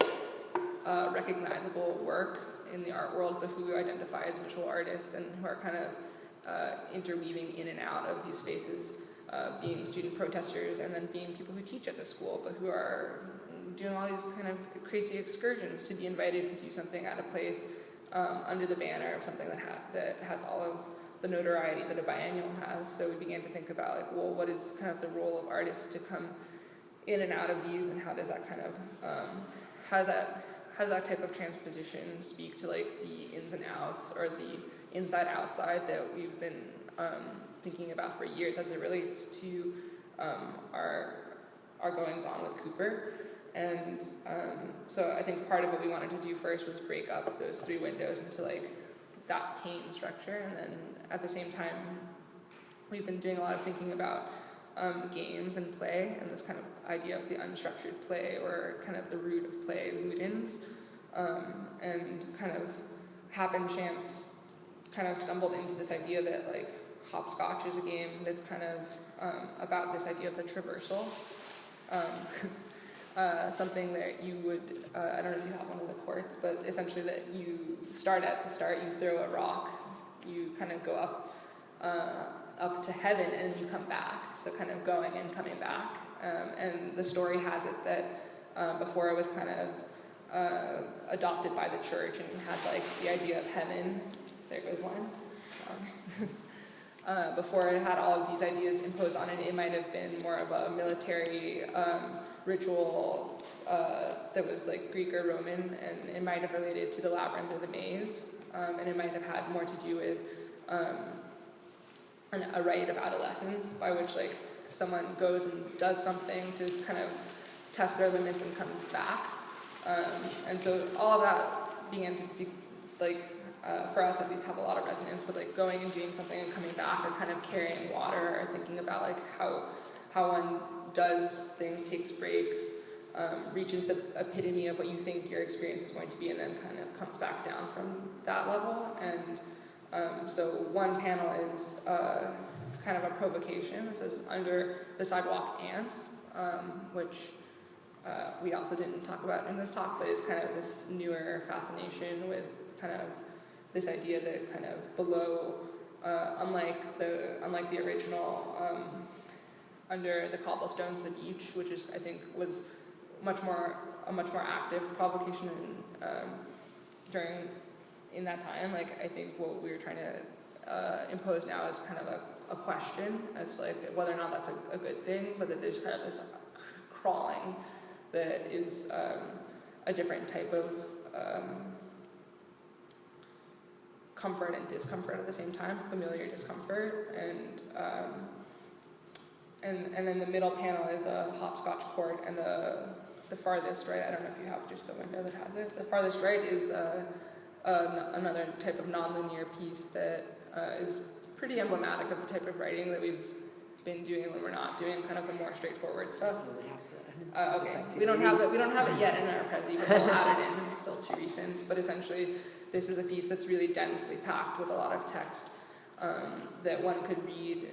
recognizable work in the art world, but who identify as visual artists and who are kind of interweaving in and out of these spaces, being student protesters and then being people who teach at the school, but who are doing all these kind of crazy excursions to be invited to do something at a place under the banner of something that has all of the notoriety that a biennial has. So we began to think about like, well, what is kind of the role of artists to come in and out of these, and how does that kind of how does that type of transposition speak to like the ins and outs or the inside outside that we've been thinking about for years as it relates to our goings on with Cooper. And so I think part of what we wanted to do first was break up those 3 windows into like that pane structure, and then at the same time we've been doing a lot of thinking about games and play, and this kind of idea of the unstructured play, or kind of the root of play, ludens, and kind of happen chance kind of stumbled into this idea that like hopscotch is a game that's kind of about this idea of the traversal. something that you would, I don't know if you have one of the courts, but essentially that you start at the start, you throw a rock, you kind of go up to heaven and you come back, so kind of going and coming back. And the story has it that before it was kind of adopted by the church and had like the idea of heaven, there goes one. Before it had all of these ideas imposed on it, it might have been more of a military ritual that was like Greek or Roman, and it might have related to the labyrinth or the maze, and it might have had more to do with a rite of adolescence, by which like someone goes and does something to kind of test their limits and comes back. And so all of that began to be like, for us at least, have a lot of resonance with like going and doing something and coming back, or kind of carrying water, or thinking about like how one does things, takes breaks, reaches the epitome of what you think your experience is going to be, and then kind of comes back down from that level. And so one panel is kind of a provocation. It says, "Under the sidewalk ants," which we also didn't talk about in this talk, but it's kind of this newer fascination with kind of this idea that kind of below, unlike the original, under the cobblestones, the beach, which is, I think, was a much more active provocation in that time. Like, I think what we were trying to impose now is kind of a question as to like whether or not that's a good thing, but that there's kind of this crawling that is a different type of comfort and discomfort at the same time, familiar discomfort, and then the middle panel is a hopscotch court, and the farthest right, I don't know if you have just the window that has it, the farthest right is another type of nonlinear piece that is pretty emblematic of the type of writing that we've been doing when we're not doing kind of the more straightforward stuff. Okay, we don't have it yet in our prezi, but we'll add it in. It's still too recent, but essentially this is a piece that's really densely packed with a lot of text that one could read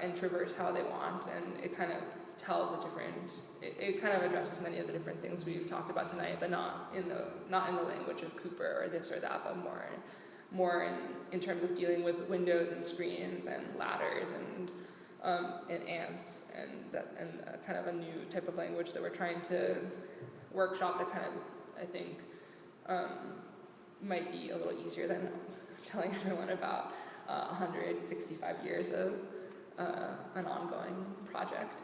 and traverse how they want, and it kind of tells a different. It kind of addresses many of the different things we've talked about tonight, but not in the language of Cooper or this or that, but more in terms of dealing with windows and screens and ladders and ants and kind of a new type of language that we're trying to workshop that kind of, I think, might be a little easier than telling everyone about 165 years of an ongoing project.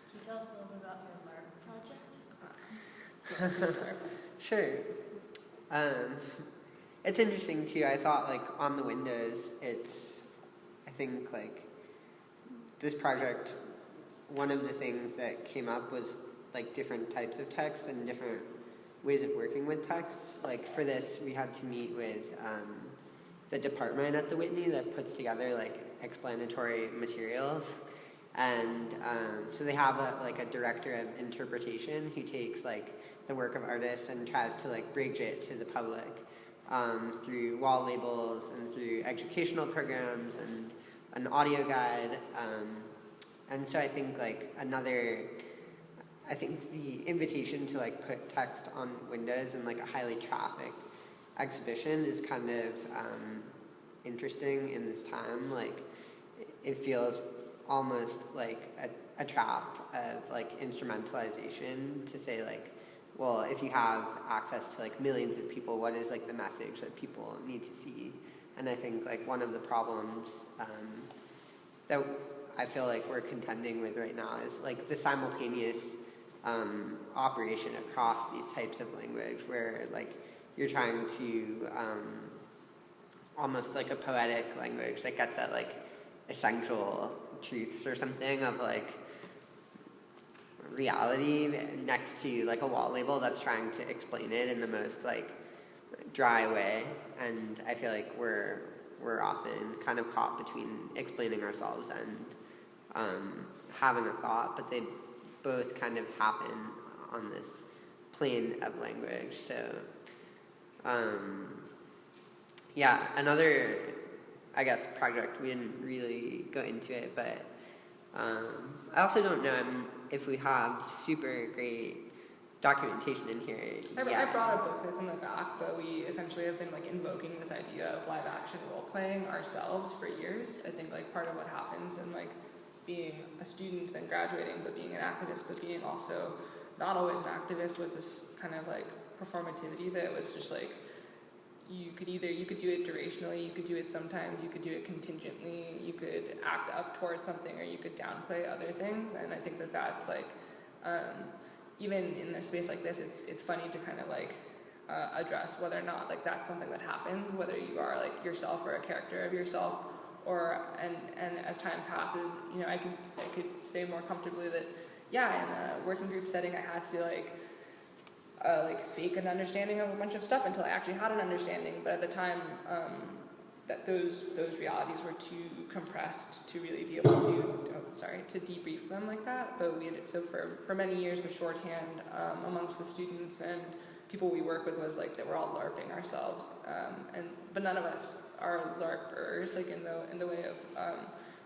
Can you tell us a little bit about your LARP project? Sure. It's interesting too. I thought like on the windows, I think like this project, one of the things that came up was like different types of texts and different ways of working with texts. Like for this, we had to meet with the department at the Whitney that puts together like explanatory materials. And so they have a director of interpretation who takes like the work of artists and tries to like bridge it to the public through wall labels and through educational programs and an audio guide. And so I think like the invitation to like put text on windows in like a highly trafficked exhibition is kind of interesting in this time. Like it feels almost like a trap of like instrumentalization to say like, well, if you have access to like millions of people, what is like the message that people need to see? And I think like one of the problems that I feel like we're contending with right now is like the simultaneous operation across these types of language where like you're trying to almost like a poetic language that gets at like essential truths or something of like reality next to like a wall label that's trying to explain it in the most like dry way. And I feel like we're often kind of caught between explaining ourselves and having a thought, but they both kind of happen on this plane of language. So yeah, another I guess, project. We didn't really go into it, but I also don't know if we have super great documentation in here. I brought a book that's in the back, but we essentially have been like invoking this idea of live action role playing ourselves for years. I think like part of what happens in like being a student, then graduating, but being an activist, but being also not always an activist, was this kind of like performativity that was just like, you could do it durationally, you could do it sometimes, you could do it contingently, you could act up towards something, or you could downplay other things. And I think that that's like, even in a space like this, it's funny to kind of like address whether or not like that's something that happens, whether you are like yourself or a character of yourself, or and as time passes, you know, I could say more comfortably that yeah, in a working group setting, I had to like fake an understanding of a bunch of stuff until I actually had an understanding. But at the time, that those realities were too compressed to really be able to debrief them like that. But we had, so for many years, the shorthand amongst the students and people we work with was like that we're all LARPing ourselves, but none of us are LARPers, like in the way of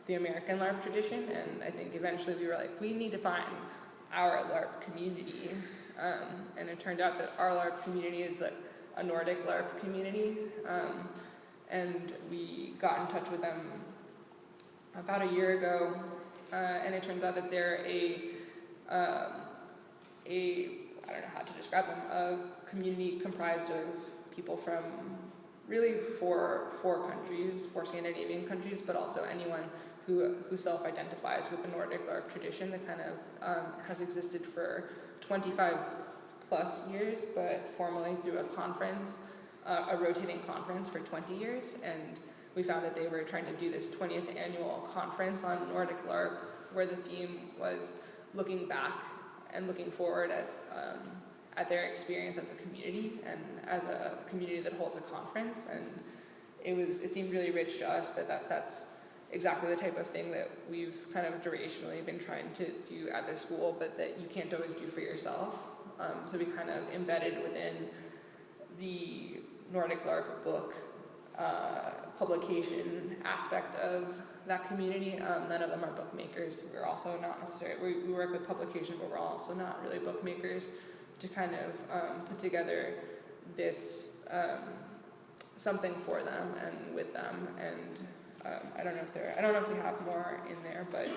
the American LARP tradition. And I think eventually we were like, we need to find our LARP community. And it turned out that our LARP community is like a Nordic LARP community, and we got in touch with them about a year ago, and it turns out that they're I don't know how to describe them, a community comprised of people from really four countries, 4 Scandinavian countries, but also anyone who self-identifies with the Nordic LARP tradition that kind of has existed for 25 plus years, but formally through a conference, a rotating conference for 20 years. And we found that they were trying to do this 20th annual conference on Nordic LARP, where the theme was looking back and looking forward at their experience as a community and as a community that holds a conference. And it seemed really rich to us that's exactly the type of thing that we've kind of durationally been trying to do at this school, but that you can't always do for yourself. So we kind of embedded within the Nordic LARP book publication aspect of that community. None of them are bookmakers. We're also not necessarily, we work with publication, but we're also not really bookmakers, to kind of put together this something for them and with them. And I don't know if we have more in there, but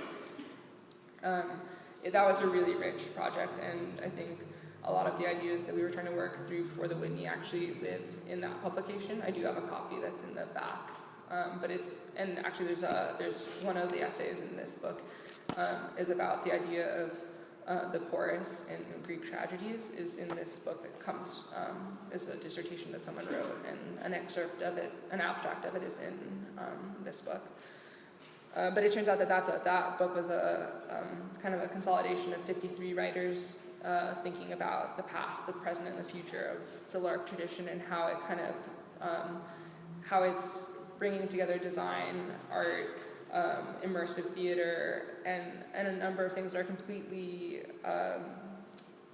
that was a really rich project, and I think a lot of the ideas that we were trying to work through for the Whitney actually live in that publication. I do have a copy that's in the back, but and actually there's one of the essays in this book is about the idea of the chorus in Greek tragedies is in this book that comes is a dissertation that someone wrote, and an excerpt of it, an abstract of it, is in this book. But it turns out that book was a kind of a consolidation of 53 writers thinking about the past, the present, and the future of the LARP tradition, and how it kind of how it's bringing together design, art, immersive theater, and a number of things that are completely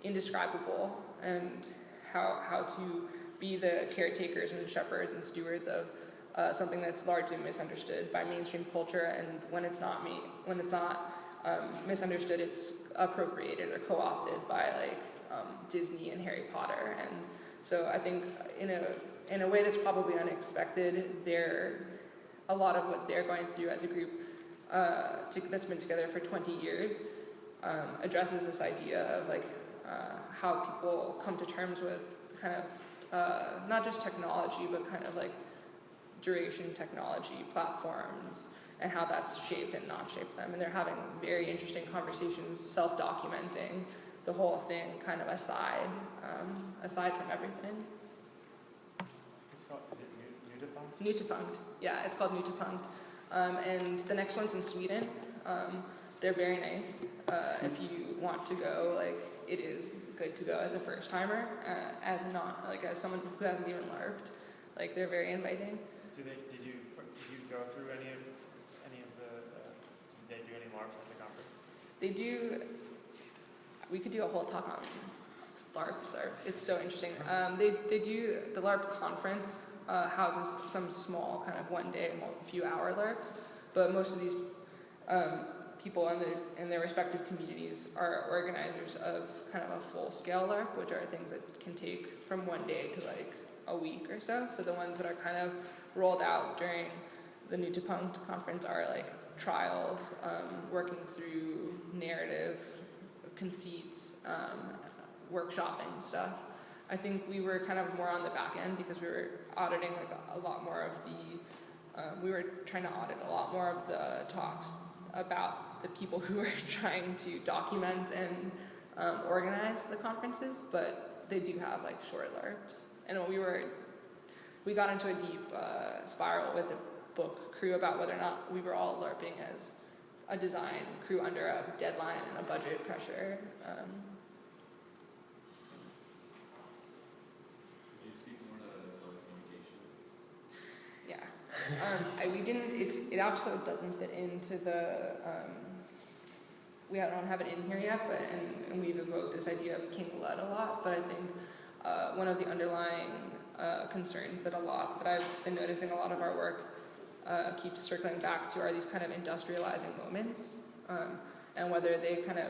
indescribable, and how to be the caretakers and shepherds and stewards of something that's largely misunderstood by mainstream culture, and when it's not misunderstood, it's appropriated or co-opted by like Disney and Harry Potter. And so I think in a way that's probably unexpected, a lot of what they're going through as a group that's been together for 20 years addresses this idea of like how people come to terms with kind of not just technology, but kind of like duration technology platforms, and how that's shaped and not shaped them. And they're having very interesting conversations, self-documenting the whole thing kind of aside from everything. It's called, is it Nutepunkt. Yeah, it's called Nutepunkt. And the next one's in Sweden. They're very nice. If you want to go, like, it is good to go as a first timer, as someone who hasn't even LARPed. Like, they're very inviting. Did you go through any of the? Did they do any LARPs at the conference? They do. We could do a whole talk on LARPs. It's so interesting. They do the LARP conference houses some small kind of one-day, few-hour LARPs, but most of these people in their respective communities are organizers of kind of a full-scale LARP, which are things that can take from one day to like a week or so. So the ones that are kind of rolled out during the New to Punk conference are like trials, working through narrative, conceits, workshopping stuff. I think we were kind of more on the back end because we were auditing like a lot more of the, we were trying to audit a lot more of the talks about the people who were trying to document and organize the conferences, but they do have like short LARPs. And we got into a deep spiral with the book crew about whether or not we were all LARPing as a design crew under a deadline and a budget pressure. Could you speak more to telecommunications? Yeah. We didn't, it also doesn't fit into the, we don't have it in here yet, but, and we've evoked this idea of King Lud a lot, but I think one of the underlying concerns that I've been noticing a lot of our work keeps circling back to are these kind of industrializing moments, and whether they kind of,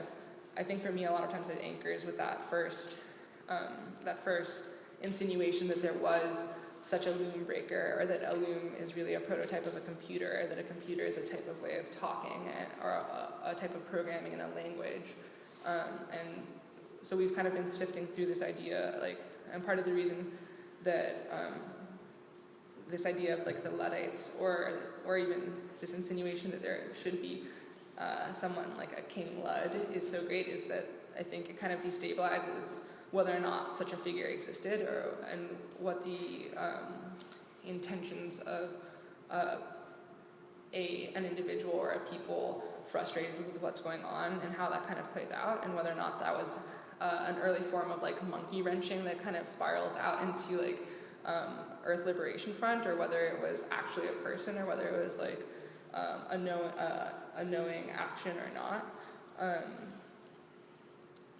I think for me a lot of times it anchors with that first insinuation that there was such a loom breaker, or that a loom is really a prototype of a computer, or that a computer is a type of way of talking, or a type of programming in a language. And so we've kind of been sifting through this idea, like, and part of the reason that this idea of like the Luddites, or even this insinuation that there should be someone like a King Lud is so great, is that I think it kind of destabilizes whether or not such a figure existed, and what the intentions of an individual or a people frustrated with what's going on, and how that kind of plays out, and whether or not that was an early form of like monkey wrenching that kind of spirals out into like Earth Liberation Front, or whether it was actually a person, or whether it was like a knowing action or not.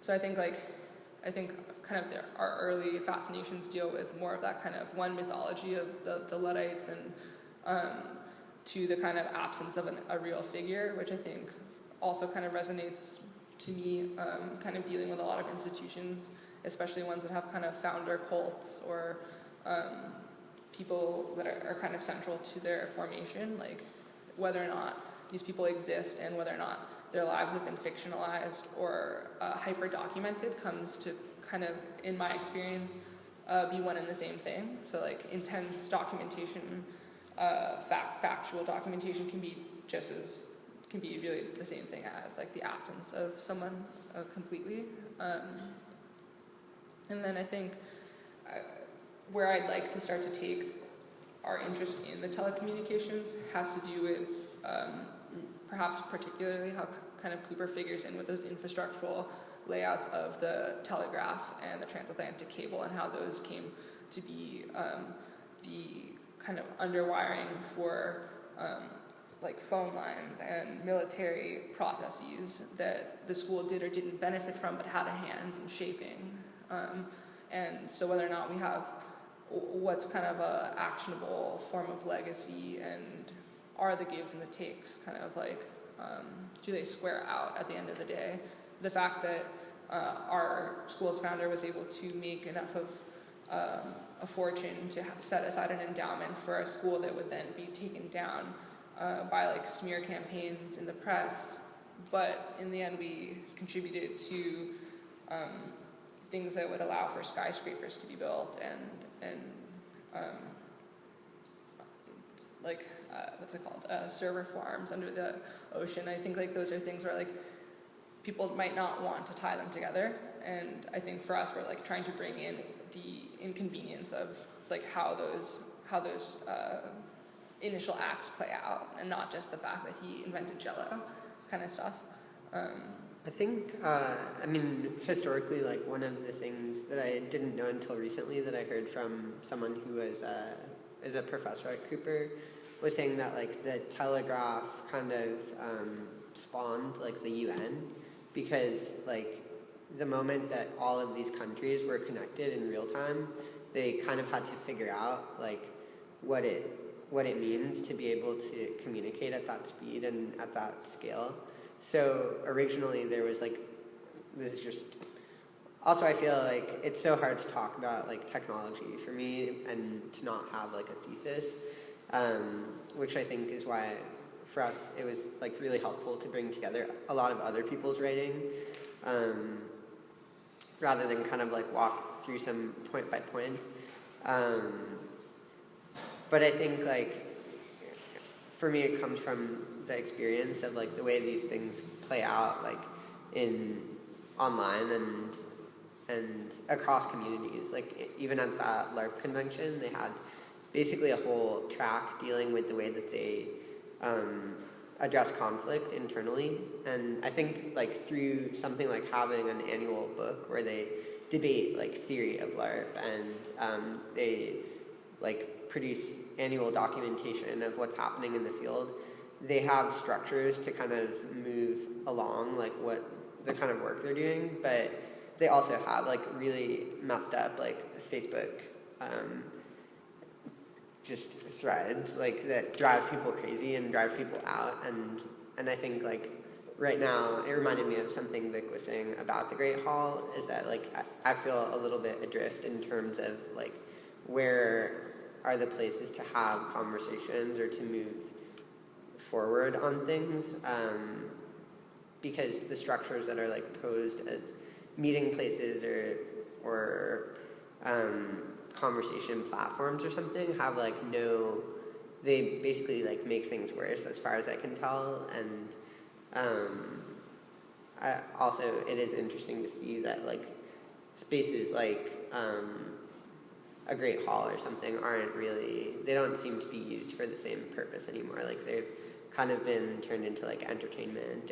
So I think kind of our early fascinations deal with more of that kind of one mythology of the Luddites, and to the kind of absence of a real figure, which I think also kind of resonates to me, kind of dealing with a lot of institutions, especially ones that have kind of founder cults, or people that are kind of central to their formation, like whether or not these people exist and whether or not their lives have been fictionalized or hyper-documented comes to kind of, in my experience, be one and the same thing. So like intense documentation, factual documentation can be really the same thing as like the absence of someone completely. And then I think where I'd like to start to take our interest in the telecommunications has to do with perhaps particularly how kind of Cooper figures in with those infrastructural layouts of the telegraph and the transatlantic cable, and how those came to be the kind of underwiring for like phone lines and military processes that the school did or didn't benefit from, but had a hand in shaping. And so whether or not we have what's kind of a actionable form of legacy, and are the gives and the takes kind of like, do they square out at the end of the day? The fact that our school's founder was able to make enough of a fortune to set aside an endowment for a school that would then be taken down by like smear campaigns in the press, but in the end we contributed to things that would allow for skyscrapers to be built, and like what's it called, server farms under the ocean. I think like those are things where like people might not want to tie them together, and I think for us we're like trying to bring in the inconvenience of like how those initial acts play out, and not just the fact that he invented Jell-O kind of stuff. I think, I mean, historically, like one of the things that I didn't know until recently that I heard from someone who is a professor at Cooper was saying that like the telegraph kind of spawned like the UN, because like the moment that all of these countries were connected in real time, they kind of had to figure out like what it means to be able to communicate at that speed and at that scale. So originally there was like, this is just, also I feel like it's so hard to talk about like technology for me and to not have like a thesis, which I think is why for us it was like really helpful to bring together a lot of other people's writing, rather than kind of like walk through some point by point. But I think like for me it comes from the experience of like the way these things play out like in online and across communities. Like even at that LARP convention, they had basically a whole track dealing with the way that they address conflict internally. And I think like through something like having an annual book where they debate like theory of LARP and they like produce annual documentation of what's happening in the field, they have structures to kind of move along like what the kind of work they're doing, but they also have like really messed up like Facebook just threads like that drive people crazy and drive people out, and I think like right now it reminded me of something Vic was saying about the Great Hall, is that like I feel a little bit adrift in terms of like where are the places to have conversations or to move forward on things, because the structures that are like posed as meeting places or conversation platforms or something have like they basically like make things worse as far as I can tell. And also it is interesting to see that like spaces like a Great Hall or something they don't seem to be used for the same purpose anymore. Like they've kind of been turned into like entertainment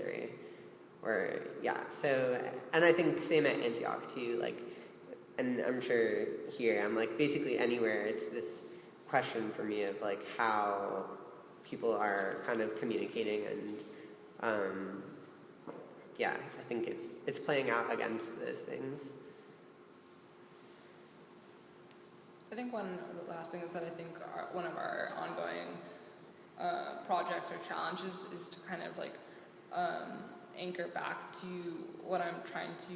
or yeah. So, and I think same at Antioch too, like, and I'm sure here, I'm like basically anywhere, it's this question for me of like how people are kind of communicating, and yeah, I think it's playing out against those things. I think one of the last things that I think one of our ongoing projects or challenges is to kind of like anchor back to what I'm trying to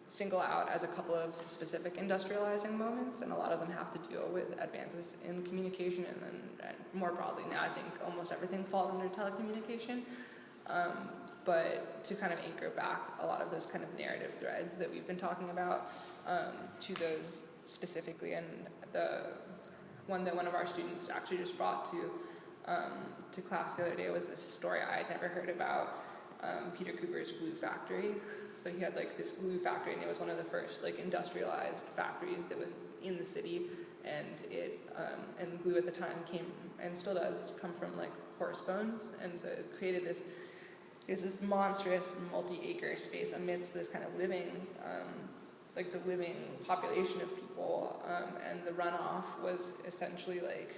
single out as a couple of specific industrializing moments, and a lot of them have to deal with advances in communication, and then more broadly now I think almost everything falls under telecommunication. But to kind of anchor back a lot of those kind of narrative threads that we've been talking about to those specifically, and the one that one of our students actually just brought to class the other day was this story I had never heard about, Peter Cooper's glue factory. So he had like this glue factory, and it was one of the first like industrialized factories that was in the city, and it and glue at the time came and still does come from like horse bones, and so it created this monstrous multi-acre space amidst this kind of living like the living population of people, and the runoff was essentially like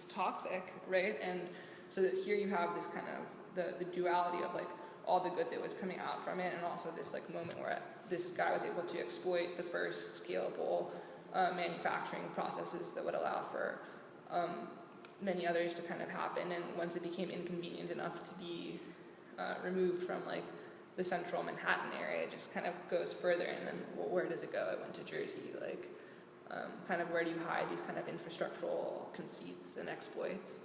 toxic, right? And so that here you have this kind of the duality of like all the good that was coming out from it, and also this like moment where this guy was able to exploit the first scalable manufacturing processes that would allow for many others to kind of happen. And once it became inconvenient enough to be removed from like the central Manhattan area, it just kind of goes further, and then well, where does it go? It went to Jersey, like kind of where do you hide these kind of infrastructural conceits and exploits,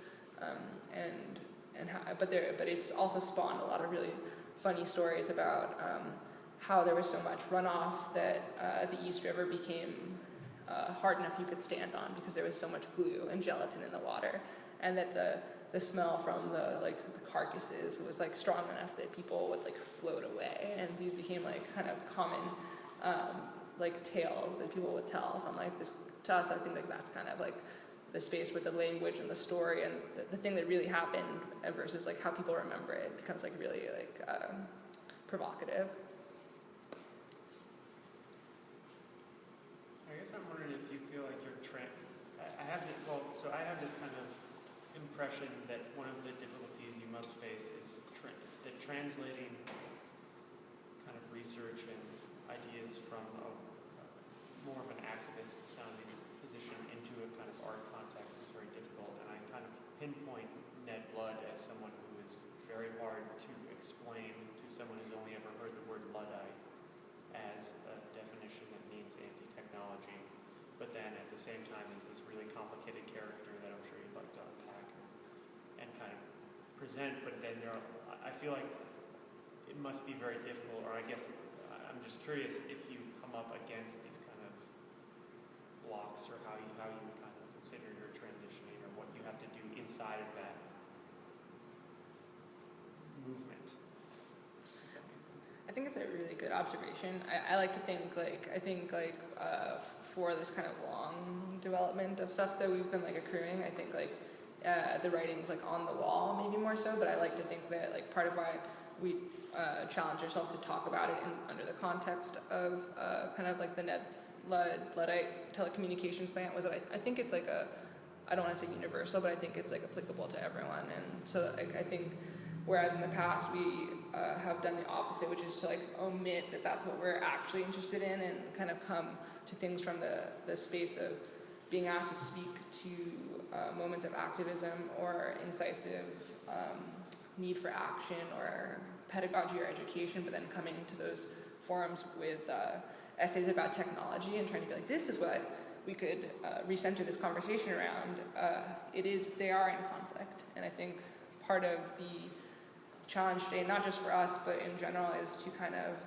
but it's also spawned a lot of really funny stories about how there was so much runoff that the East River became hard enough you could stand on because there was so much glue and gelatin in the water, and that the smell from the carcasses was like strong enough that people would like float away, and these became like kind of common like tales that people would tell. So I'm like, this to us, I think like that's kind of like the space with the language and the story and the thing that really happened versus like how people remember it becomes like really like provocative. I guess I'm wondering if you feel like you're I have this kind of impression that one of the difficulties you must face is that translating kind of research and ideas from more of an activist sounding position into a kind of art context point Ned Ludd as someone who is very hard to explain to someone who's only ever heard the word Luddite as a definition that means anti-technology, but then at the same time is this really complicated character that I'm sure you'd like to unpack and kind of present. But then I feel like it must be very difficult, or I guess I'm just curious if you come up against these kind of blocks, or how you kind of consider your transitioning, or what you have to do inside of that movement. If that makes sense. I think it's a really good observation. I like to think for this kind of long development of stuff that we've been accruing, I think the writing's on the wall maybe more so, but I like to think that part of why we challenge ourselves to talk about it under the context of the Ned Luddite telecommunication slant was that I think it's I don't want to say universal, but I think it's applicable to everyone. And so I think whereas in the past we have done the opposite, which is to omit that that's what we're actually interested in, and kind of come to things from the space of being asked to speak to moments of activism or incisive need for action or pedagogy or education, but then coming to those forums with essays about technology and trying to be this is what we could recenter this conversation around. They are in conflict, and I think part of the challenge today, not just for us, but in general, is to kind of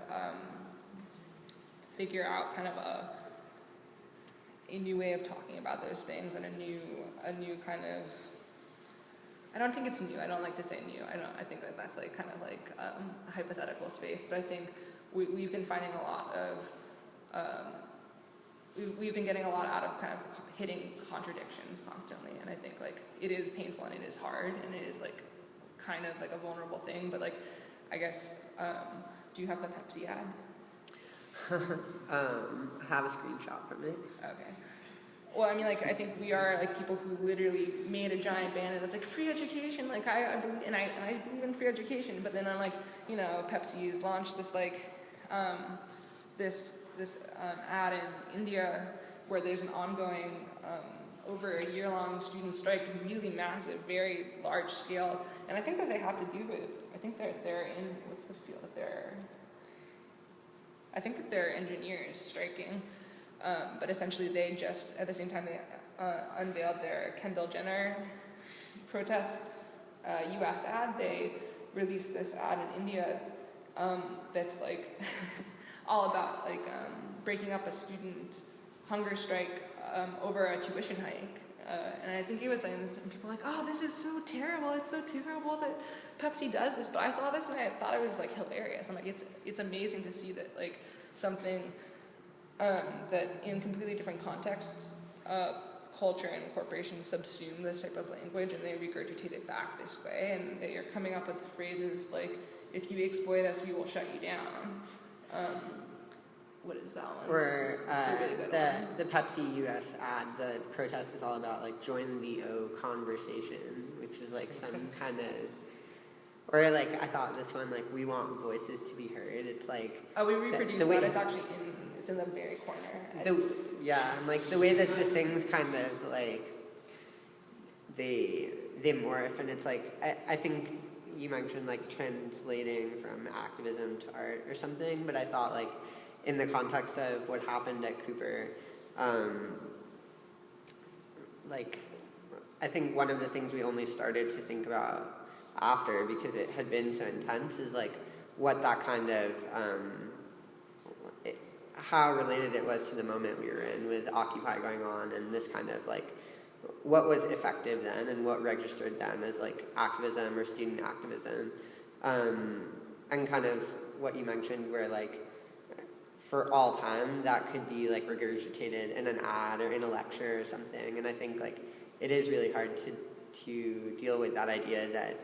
figure out kind of a new way of talking about those things, and a new kind of, I don't think it's new. I don't like to say new. I think that's kind of a hypothetical space. But I think we've been finding a lot of we've been getting a lot out of kind of hitting contradictions constantly. And I think it is painful and it is hard and it is kind of a vulnerable thing. But I guess do you have the Pepsi ad? I have a screenshot from it. Okay. Well, I mean, I think we are people who literally made a giant banner that's free education. I believe, and I believe in free education. But then I'm Pepsi's launched this this ad in India where there's an ongoing over a year-long student strike, really massive, very large scale. And I think that they have to do with, I think they're in, what's the field that they're, I think that they're engineers striking. But essentially they just, at the same time they unveiled their Kendall Jenner protest US ad, they released this ad in India that's all about breaking up a student hunger strike over a tuition hike. And I think it was, and people were oh, this is so terrible, it's so terrible that Pepsi does this. But I saw this and I thought it was hilarious. I'm it's amazing to see that something that in completely different contexts, culture and corporations subsume this type of language and they regurgitate it back this way, and they are coming up with phrases if you exploit us, we will shut you down. What is that one? Or really good one. the Pepsi US ad, the protest is all about join the O conversation, which is some kind of, or I thought this one, we want voices to be heard. It's oh, we reproduced that. It's actually it's in the very corner. The way that the things kind of they morph, and it's I think you mentioned translating from activism to art or something, but I thought in the context of what happened at Cooper, I think one of the things we only started to think about after, because it had been so intense, is what that kind of how related it was to the moment we were in with Occupy going on, and this kind of what was effective then and what registered then as activism or student activism, and kind of what you mentioned where for all time that could be regurgitated in an ad or in a lecture or something. And I think it is really hard to deal with that idea that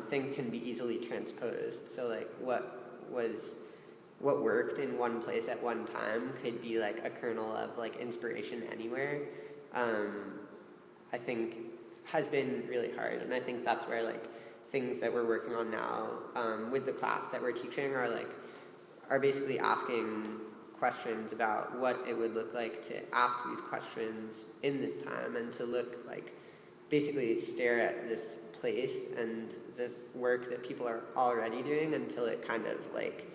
things can be easily transposed. So what worked in one place at one time could be a kernel of inspiration anywhere. I think has been really hard, and I think that's where things that we're working on now with the class that we're teaching are basically asking questions about what it would look like to ask these questions in this time, and to look basically stare at this place and the work that people are already doing until it kind of like,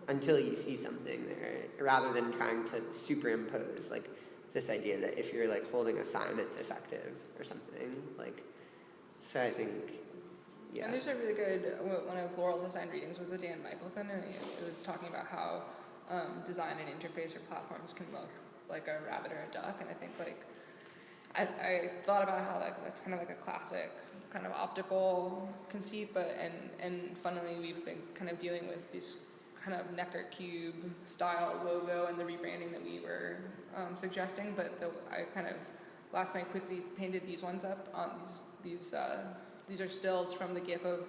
until you see something there, rather than trying to superimpose like this idea that if you're like holding a sign, it's effective or something. Like, so I think, yeah. And there's a really good, one of Laurel's assigned readings was the Dan Michelson, and it was talking about how design and interface for platforms can look like a rabbit or a duck, and I think like, I thought about how like that's kind of like a classic kind of optical conceit, but and funnily we've been kind of dealing with this kind of Necker cube style logo and the rebranding that we were suggesting, but I kind of last night quickly painted these ones up on these are stills from the GIF of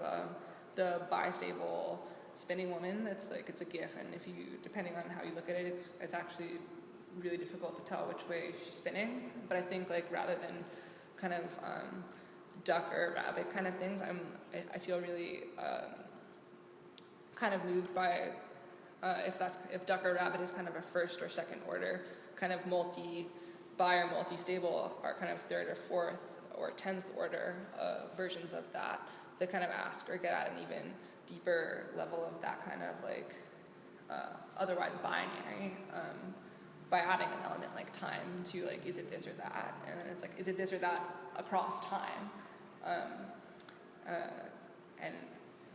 the bistable spinning woman. That's like, it's a GIF, and if you, depending on how you look at it, it's actually really difficult to tell which way she's spinning. But I think like rather than kind of duck or rabbit kind of things, I feel really kind of moved by if duck or rabbit is kind of a first or second order kind of multi-bi or multi-stable, are kind of third or fourth or 10th order versions of that kind of ask or get at an even deeper level of that kind of like otherwise binary, by adding an element like time to like, is it this or that? And then it's like, is it this or that across time? And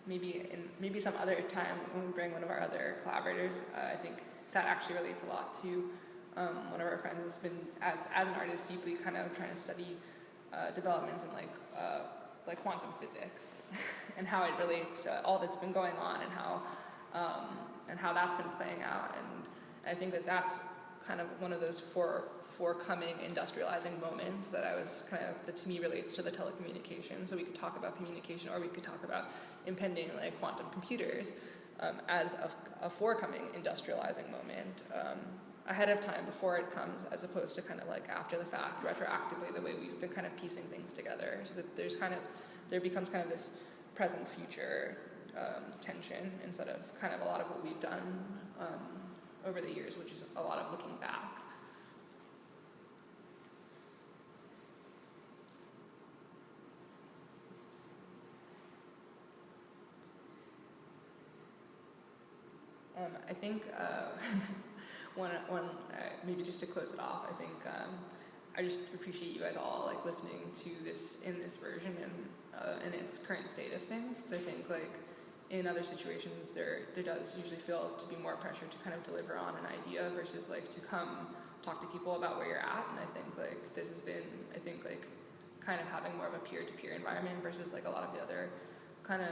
maybe some other time when we bring one of our other collaborators, I think that actually relates a lot to one of our friends has been, as an artist, deeply kind of trying to study developments in like quantum physics and how it relates to all that's been going on and how that's been playing out. And I think that that's kind of one of those forthcoming industrializing moments that I was kind of, that to me relates to the telecommunication. So we could talk about communication, or we could talk about impending like quantum computers as a forthcoming industrializing moment. Ahead of time, before it comes, as opposed to kind of like after the fact, retroactively, the way we've been kind of piecing things together, so that there becomes kind of this present-future tension instead of kind of a lot of what we've done over the years, which is a lot of looking back. I think maybe just to close it off, I think I just appreciate you guys all like listening to this in this version and in its current state of things, because I think like in other situations there does usually feel to be more pressure to kind of deliver on an idea versus like to come talk to people about where you're at. And I think like this has been, I think like kind of having more of a peer-to-peer environment versus like a lot of the other kind of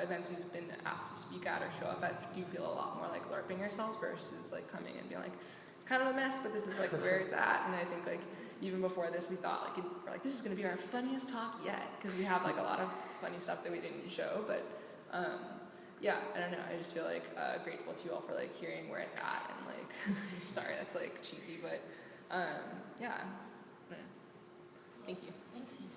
events we've been asked to speak at or show up at do feel a lot more like LARPing yourselves versus like coming and being like, it's kind of a mess, but this is like where it's at. And I think like even before this we thought like we're like, this is going to be our funniest talk yet, because we have like a lot of funny stuff that we didn't show. But yeah, I don't know, I just feel like grateful to you all for like hearing where it's at, and like sorry that's like cheesy, but yeah, thank you. Thanks.